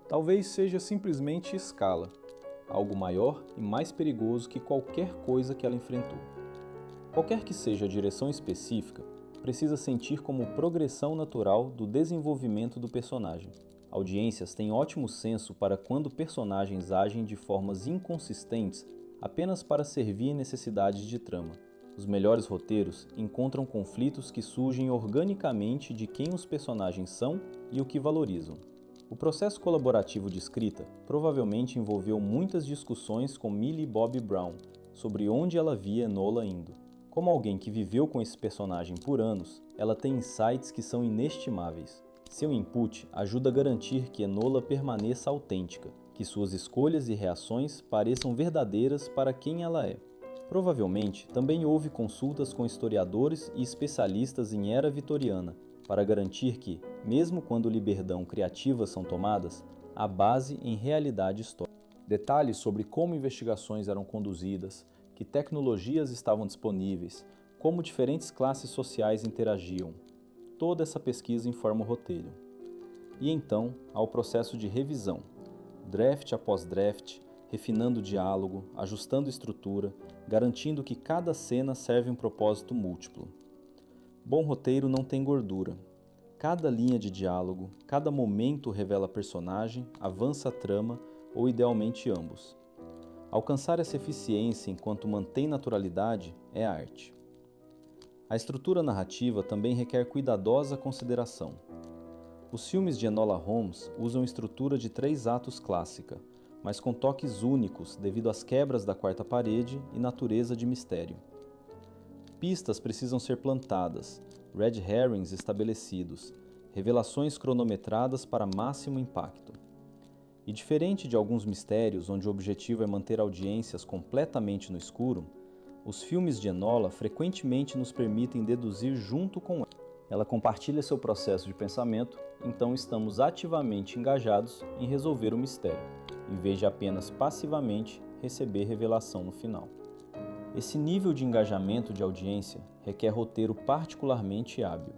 Talvez seja simplesmente escala, algo maior e mais perigoso que qualquer coisa que ela enfrentou. Qualquer que seja a direção específica, precisa sentir como progressão natural do desenvolvimento do personagem. Audiências têm ótimo senso para quando personagens agem de formas inconsistentes apenas para servir necessidades de trama. Os melhores roteiros encontram conflitos que surgem organicamente de quem os personagens são e o que valorizam. O processo colaborativo de escrita provavelmente envolveu muitas discussões com Millie Bobby Brown sobre onde ela via Enola indo. Como alguém que viveu com esse personagem por anos, ela tem insights que são inestimáveis. Seu input ajuda a garantir que Enola permaneça autêntica, que suas escolhas e reações pareçam verdadeiras para quem ela é. Provavelmente, também houve consultas com historiadores e especialistas em era vitoriana, para garantir que, mesmo quando liberdão criativas são tomadas, há base em realidade histórica. Detalhes sobre como investigações eram conduzidas, que tecnologias estavam disponíveis, como diferentes classes sociais interagiam. Toda essa pesquisa informa o roteiro. E então, há o processo de revisão, draft após draft, refinando o diálogo, ajustando estrutura, garantindo que cada cena serve um propósito múltiplo. Bom roteiro não tem gordura. Cada linha de diálogo, cada momento revela personagem, avança a trama ou idealmente ambos. Alcançar essa eficiência enquanto mantém naturalidade é arte. A estrutura narrativa também requer cuidadosa consideração. Os filmes de Enola Holmes usam estrutura de 3 atos clássica, mas com toques únicos devido às quebras da quarta parede e natureza de mistério. Pistas precisam ser plantadas, red herrings estabelecidos, revelações cronometradas para máximo impacto. E diferente de alguns mistérios onde o objetivo é manter audiências completamente no escuro, os filmes de Enola frequentemente nos permitem deduzir junto com ela. Ela compartilha seu processo de pensamento, então estamos ativamente engajados em resolver o mistério, em vez de apenas passivamente receber revelação no final. Esse nível de engajamento de audiência requer roteiro particularmente hábil.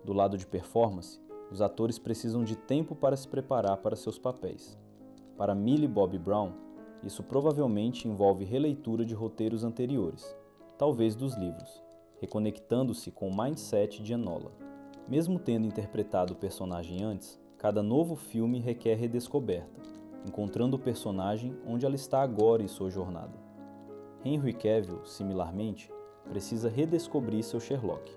Do lado de performance, os atores precisam de tempo para se preparar para seus papéis. Para Millie Bobby Brown, isso provavelmente envolve releitura de roteiros anteriores, talvez dos livros, reconectando-se com o mindset de Enola. Mesmo tendo interpretado o personagem antes, cada novo filme requer redescoberta, encontrando o personagem onde ela está agora em sua jornada. Henry Cavill, similarmente, precisa redescobrir seu Sherlock.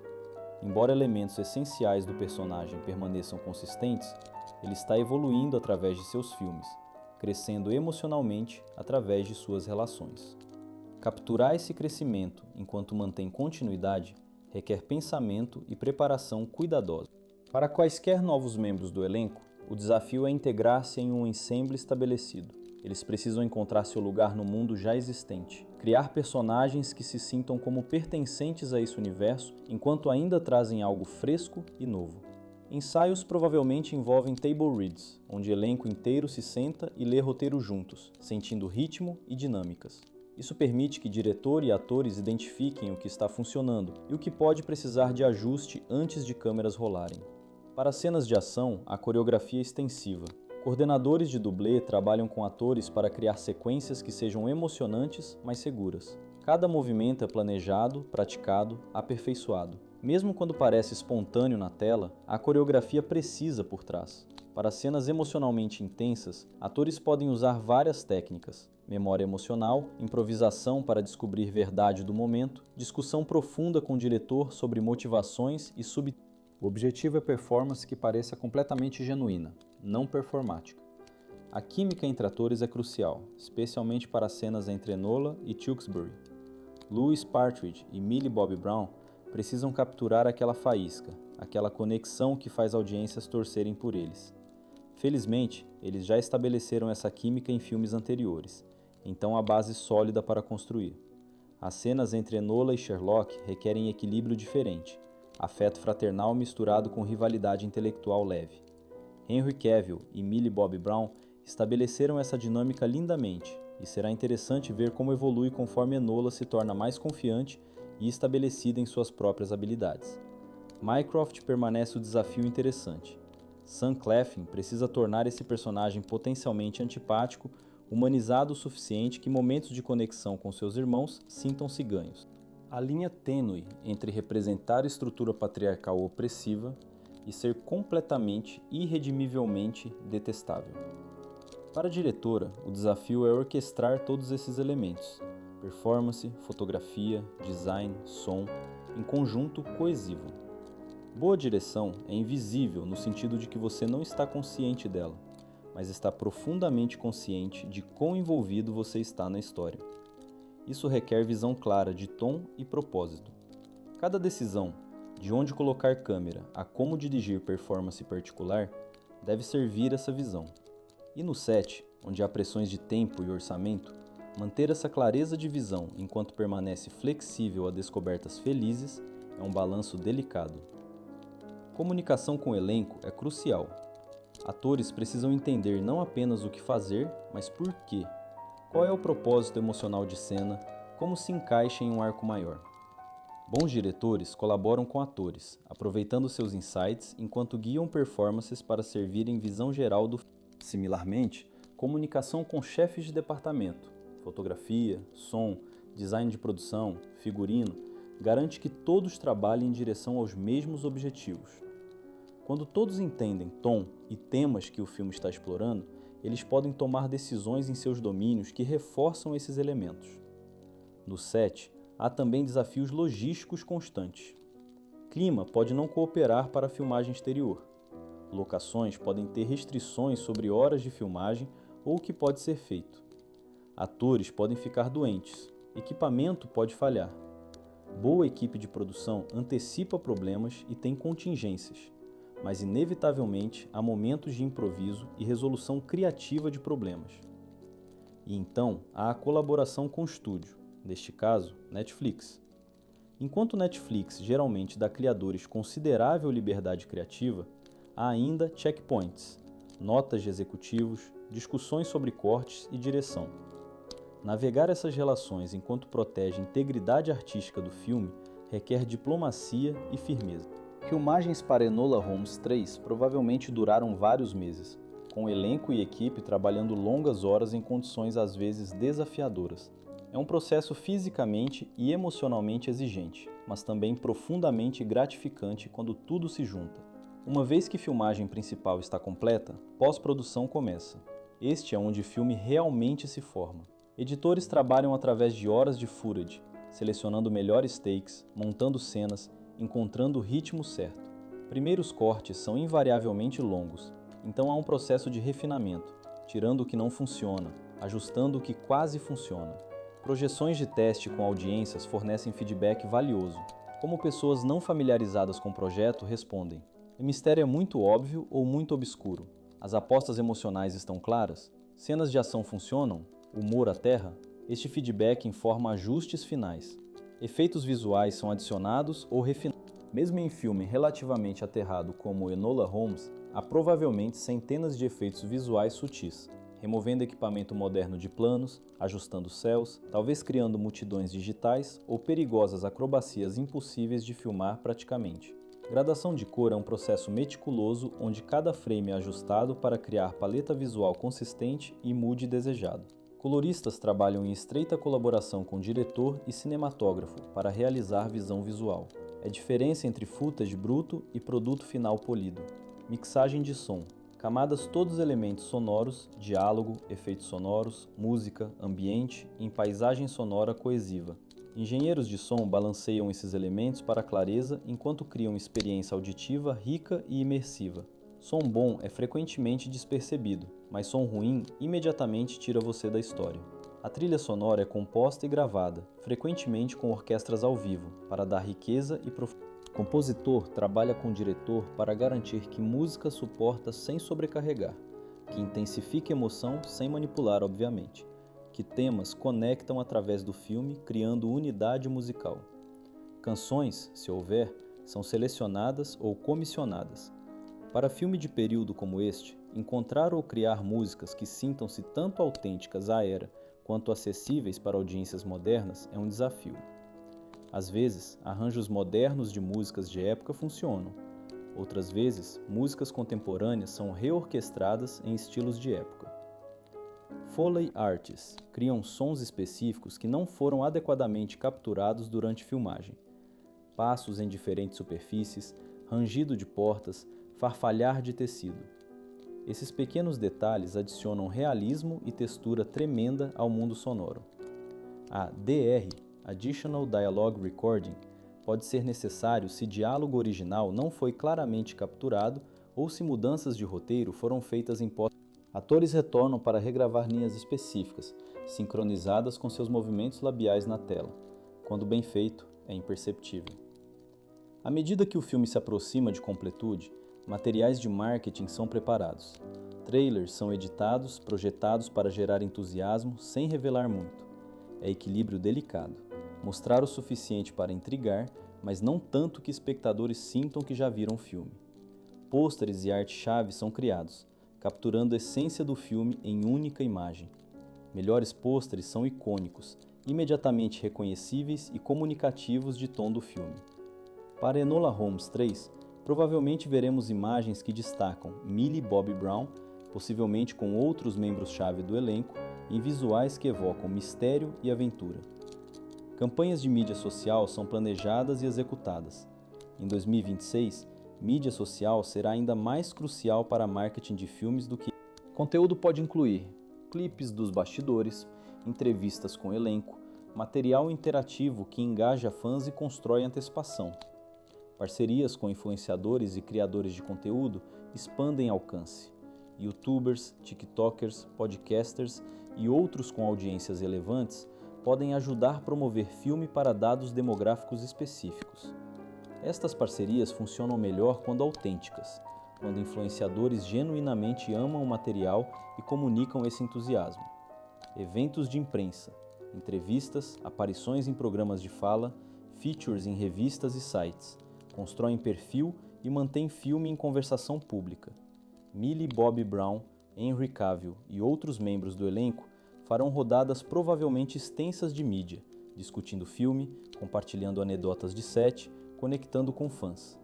Embora elementos essenciais do personagem permaneçam consistentes, ele está evoluindo através de seus filmes, crescendo emocionalmente através de suas relações. Capturar esse crescimento enquanto mantém continuidade requer pensamento e preparação cuidadosa. Para quaisquer novos membros do elenco, o desafio é integrar-se em um ensemble estabelecido. Eles precisam encontrar seu lugar no mundo já existente, criar personagens que se sintam como pertencentes a esse universo enquanto ainda trazem algo fresco e novo. Ensaios provavelmente envolvem table reads, onde o elenco inteiro se senta e lê roteiro juntos, sentindo ritmo e dinâmicas. Isso permite que diretor e atores identifiquem o que está funcionando e o que pode precisar de ajuste antes de câmeras rolarem. Para cenas de ação, a coreografia é extensiva. Coordenadores de dublê trabalham com atores para criar sequências que sejam emocionantes, mas seguras. Cada movimento é planejado, praticado, aperfeiçoado. Mesmo quando parece espontâneo na tela, a coreografia precisa por trás. Para cenas emocionalmente intensas, atores podem usar várias técnicas: memória emocional, improvisação para descobrir verdade do momento, discussão profunda com o diretor sobre motivações e O objetivo é performance que pareça completamente genuína, não performática. A química entre atores é crucial, especialmente para as cenas entre Enola e Tewksbury. Louis Partridge e Millie Bobby Brown precisam capturar aquela faísca, aquela conexão que faz audiências torcerem por eles. Felizmente, eles já estabeleceram essa química em filmes anteriores, então há base sólida para construir. As cenas entre Enola e Sherlock requerem equilíbrio diferente, afeto fraternal misturado com rivalidade intelectual leve. Henry Cavill e Millie Bobby Brown estabeleceram essa dinâmica lindamente, e será interessante ver como evolui conforme Enola se torna mais confiante e estabelecida em suas próprias habilidades. Mycroft permanece o desafio interessante. Sam Claflin precisa tornar esse personagem potencialmente antipático, humanizado o suficiente que momentos de conexão com seus irmãos sintam-se ganhos. A linha tênue entre representar a estrutura patriarcal opressiva e ser completamente, irredimivelmente detestável. Para a diretora, o desafio é orquestrar todos esses elementos: performance, fotografia, design, som, em conjunto coesivo. Boa direção é invisível no sentido de que você não está consciente dela, mas está profundamente consciente de quão envolvido você está na história. Isso requer visão clara de tom e propósito. Cada decisão, de onde colocar câmera a como dirigir performance particular, deve servir essa visão. E no set, onde há pressões de tempo e orçamento, manter essa clareza de visão enquanto permanece flexível a descobertas felizes é um balanço delicado. Comunicação com o elenco é crucial. Atores precisam entender não apenas o que fazer, mas por quê. Qual é o propósito emocional de cena, como se encaixa em um arco maior. Bons diretores colaboram com atores, aproveitando seus insights enquanto guiam performances para servirem visão geral do filme. Similarmente, comunicação com chefes de departamento, fotografia, som, design de produção, figurino, garante que todos trabalhem em direção aos mesmos objetivos. Quando todos entendem tom e temas que o filme está explorando, eles podem tomar decisões em seus domínios que reforçam esses elementos. No set, há também desafios logísticos constantes. Clima pode não cooperar para a filmagem exterior. Locações podem ter restrições sobre horas de filmagem ou o que pode ser feito. Atores podem ficar doentes. Equipamento pode falhar. Boa equipe de produção antecipa problemas e tem contingências, mas inevitavelmente há momentos de improviso e resolução criativa de problemas. E então há a colaboração com o estúdio, neste caso, Netflix. Enquanto Netflix geralmente dá criadores considerável liberdade criativa, há ainda checkpoints, notas de executivos, discussões sobre cortes e direção. Navegar essas relações enquanto protege a integridade artística do filme requer diplomacia e firmeza. Filmagens para Enola Holmes 3 provavelmente duraram vários meses, com elenco e equipe trabalhando longas horas em condições às vezes desafiadoras. É um processo fisicamente e emocionalmente exigente, mas também profundamente gratificante quando tudo se junta. Uma vez que a filmagem principal está completa, pós-produção começa. Este é onde o filme realmente se forma. Editores trabalham através de horas de footage, selecionando melhores takes, montando cenas, encontrando o ritmo certo. Primeiros cortes são invariavelmente longos, então há um processo de refinamento, tirando o que não funciona, ajustando o que quase funciona. Projeções de teste com audiências fornecem feedback valioso. Como pessoas não familiarizadas com o projeto respondem: o mistério é muito óbvio ou muito obscuro? As apostas emocionais estão claras? Cenas de ação funcionam? Humor à terra? Este feedback informa ajustes finais. Efeitos visuais são adicionados ou refinados. Mesmo em filme relativamente aterrado como Enola Holmes, há provavelmente centenas de efeitos visuais sutis, removendo equipamento moderno de planos, ajustando céus, talvez criando multidões digitais ou perigosas acrobacias impossíveis de filmar praticamente. Gradação de cor é um processo meticuloso onde cada frame é ajustado para criar paleta visual consistente e mood desejado. Coloristas trabalham em estreita colaboração com diretor e cinematógrafo para realizar visão visual. É diferença entre footage bruto e produto final polido. Mixagem de som. Camadas todos os elementos sonoros, diálogo, efeitos sonoros, música, ambiente, em paisagem sonora coesiva. Engenheiros de som balanceiam esses elementos para a clareza enquanto criam experiência auditiva rica e imersiva. Som bom é frequentemente despercebido, mas som ruim imediatamente tira você da história. A trilha sonora é composta e gravada, frequentemente com orquestras ao vivo, para dar riqueza e profundidade. O compositor trabalha com o diretor para garantir que música suporta sem sobrecarregar, que intensifique emoção sem manipular, obviamente, que temas conectam através do filme, criando unidade musical. Canções, se houver, são selecionadas ou comissionadas. Para filme de período como este, encontrar ou criar músicas que sintam-se tanto autênticas à era quanto acessíveis para audiências modernas é um desafio. Às vezes, arranjos modernos de músicas de época funcionam. Outras vezes, músicas contemporâneas são reorquestradas em estilos de época. Foley Artists criam sons específicos que não foram adequadamente capturados durante filmagem. Passos em diferentes superfícies, rangido de portas, farfalhar de tecido. Esses pequenos detalhes adicionam realismo e textura tremenda ao mundo sonoro. A DR, Additional Dialogue Recording, pode ser necessário se diálogo original não foi claramente capturado ou se mudanças de roteiro foram feitas em pós. Atores retornam para regravar linhas específicas, sincronizadas com seus movimentos labiais na tela. Quando bem feito, é imperceptível. À medida que o filme se aproxima de completude, materiais de marketing são preparados. Trailers são editados, projetados para gerar entusiasmo sem revelar muito. É equilíbrio delicado. Mostrar o suficiente para intrigar, mas não tanto que espectadores sintam que já viram o filme. Pôsteres e arte-chave são criados, capturando a essência do filme em única imagem. Melhores pôsteres são icônicos, imediatamente reconhecíveis e comunicativos de tom do filme. Para Enola Holmes 3, provavelmente veremos imagens que destacam Millie Bobby Brown, possivelmente com outros membros-chave do elenco, em visuais que evocam mistério e aventura. Campanhas de mídia social são planejadas e executadas. Em 2026, mídia social será ainda mais crucial para marketing de filmes do que... Conteúdo pode incluir clipes dos bastidores, entrevistas com elenco, material interativo que engaja fãs e constrói antecipação. Parcerias com influenciadores e criadores de conteúdo expandem alcance. YouTubers, TikTokers, podcasters e outros com audiências relevantes podem ajudar a promover filme para dados demográficos específicos. Estas parcerias funcionam melhor quando autênticas, quando influenciadores genuinamente amam o material e comunicam esse entusiasmo. Eventos de imprensa, entrevistas, aparições em programas de fala, features em revistas e sites, constroem perfil e mantêm filme em conversação pública. Millie Bobby Brown, Henry Cavill e outros membros do elenco farão rodadas provavelmente extensas de mídia, discutindo filme, compartilhando anedotas de set, conectando com fãs.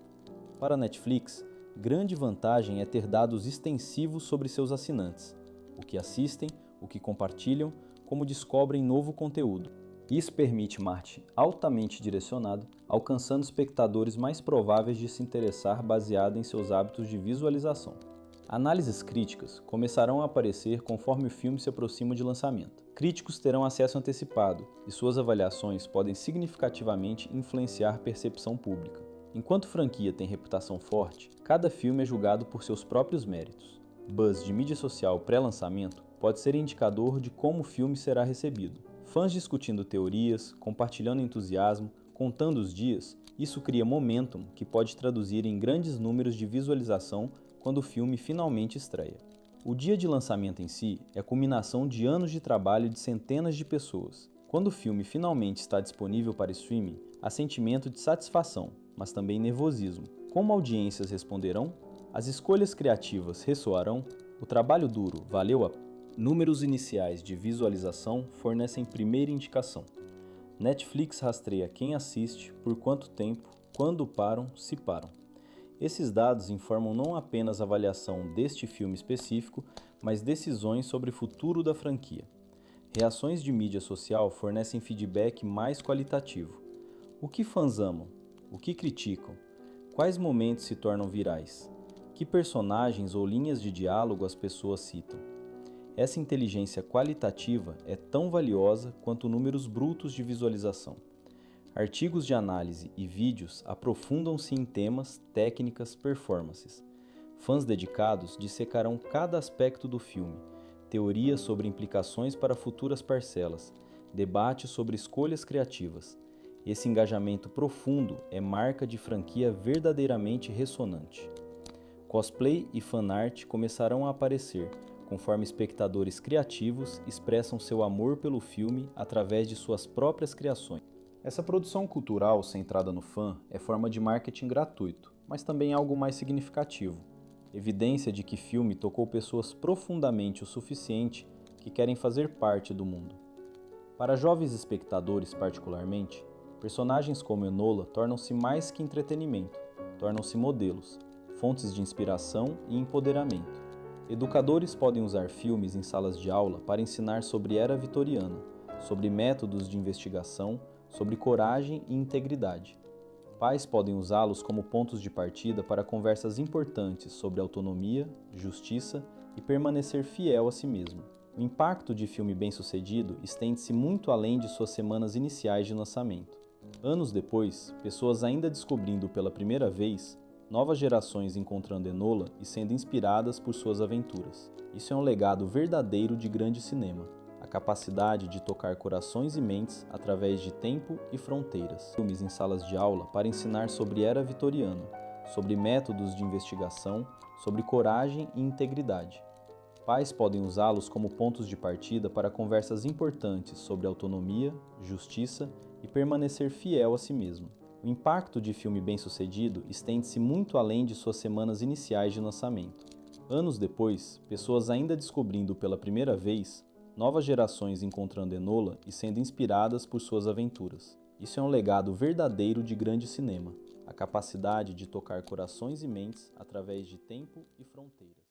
Para a Netflix, grande vantagem é ter dados extensivos sobre seus assinantes, o que assistem, o que compartilham, como descobrem novo conteúdo. Isso permite marketing altamente direcionado, alcançando espectadores mais prováveis de se interessar baseado em seus hábitos de visualização. Análises críticas começarão a aparecer conforme o filme se aproxima de lançamento. Críticos terão acesso antecipado e suas avaliações podem significativamente influenciar a percepção pública. Enquanto franquia tem reputação forte, cada filme é julgado por seus próprios méritos. Buzz de mídia social pré-lançamento pode ser indicador de como o filme será recebido. Fãs discutindo teorias, compartilhando entusiasmo, contando os dias, isso cria momentum que pode traduzir em grandes números de visualização quando o filme finalmente estreia. O dia de lançamento em si é a culminação de anos de trabalho de centenas de pessoas. Quando o filme finalmente está disponível para streaming, há sentimento de satisfação, mas também nervosismo. Como audiências responderão? As escolhas criativas ressoarão? O trabalho duro valeu a pena? Números iniciais de visualização fornecem primeira indicação. Netflix rastreia quem assiste, por quanto tempo, quando param, se param. Esses dados informam não apenas a avaliação deste filme específico, mas decisões sobre o futuro da franquia. Reações de mídia social fornecem feedback mais qualitativo. O que fãs amam? O que criticam? Quais momentos se tornam virais? Que personagens ou linhas de diálogo as pessoas citam? Essa inteligência qualitativa é tão valiosa quanto números brutos de visualização. Artigos de análise e vídeos aprofundam-se em temas, técnicas, performances. Fãs dedicados dissecarão cada aspecto do filme, teorias sobre implicações para futuras parcelas, debates sobre escolhas criativas. Esse engajamento profundo é marca de franquia verdadeiramente ressonante. Cosplay e fanart começarão a aparecer, conforme espectadores criativos expressam seu amor pelo filme através de suas próprias criações. Essa produção cultural centrada no fã é forma de marketing gratuito, mas também algo mais significativo. Evidência de que filme tocou pessoas profundamente o suficiente que querem fazer parte do mundo. Para jovens espectadores particularmente, personagens como Enola tornam-se mais que entretenimento, tornam-se modelos, fontes de inspiração e empoderamento. Educadores podem usar filmes em salas de aula para ensinar sobre era vitoriana, sobre métodos de investigação, sobre coragem e integridade. Pais podem usá-los como pontos de partida para conversas importantes sobre autonomia, justiça e permanecer fiel a si mesmo. O impacto de filme bem-sucedido estende-se muito além de suas semanas iniciais de lançamento. Anos depois, pessoas ainda descobrindo pela primeira vez, novas gerações encontrando Enola e sendo inspiradas por suas aventuras. Isso é um legado verdadeiro de grande cinema. A capacidade de tocar corações e mentes através de tempo e fronteiras. Filmes em salas de aula para ensinar sobre era vitoriana, sobre métodos de investigação, sobre coragem e integridade. Pais podem usá-los como pontos de partida para conversas importantes sobre autonomia, justiça e permanecer fiel a si mesmo. O impacto de filme bem-sucedido estende-se muito além de suas semanas iniciais de lançamento. Anos depois, pessoas ainda descobrindo pela primeira vez, novas gerações encontrando Enola e sendo inspiradas por suas aventuras. Isso é um legado verdadeiro de grande cinema, a capacidade de tocar corações e mentes através de tempo e fronteiras.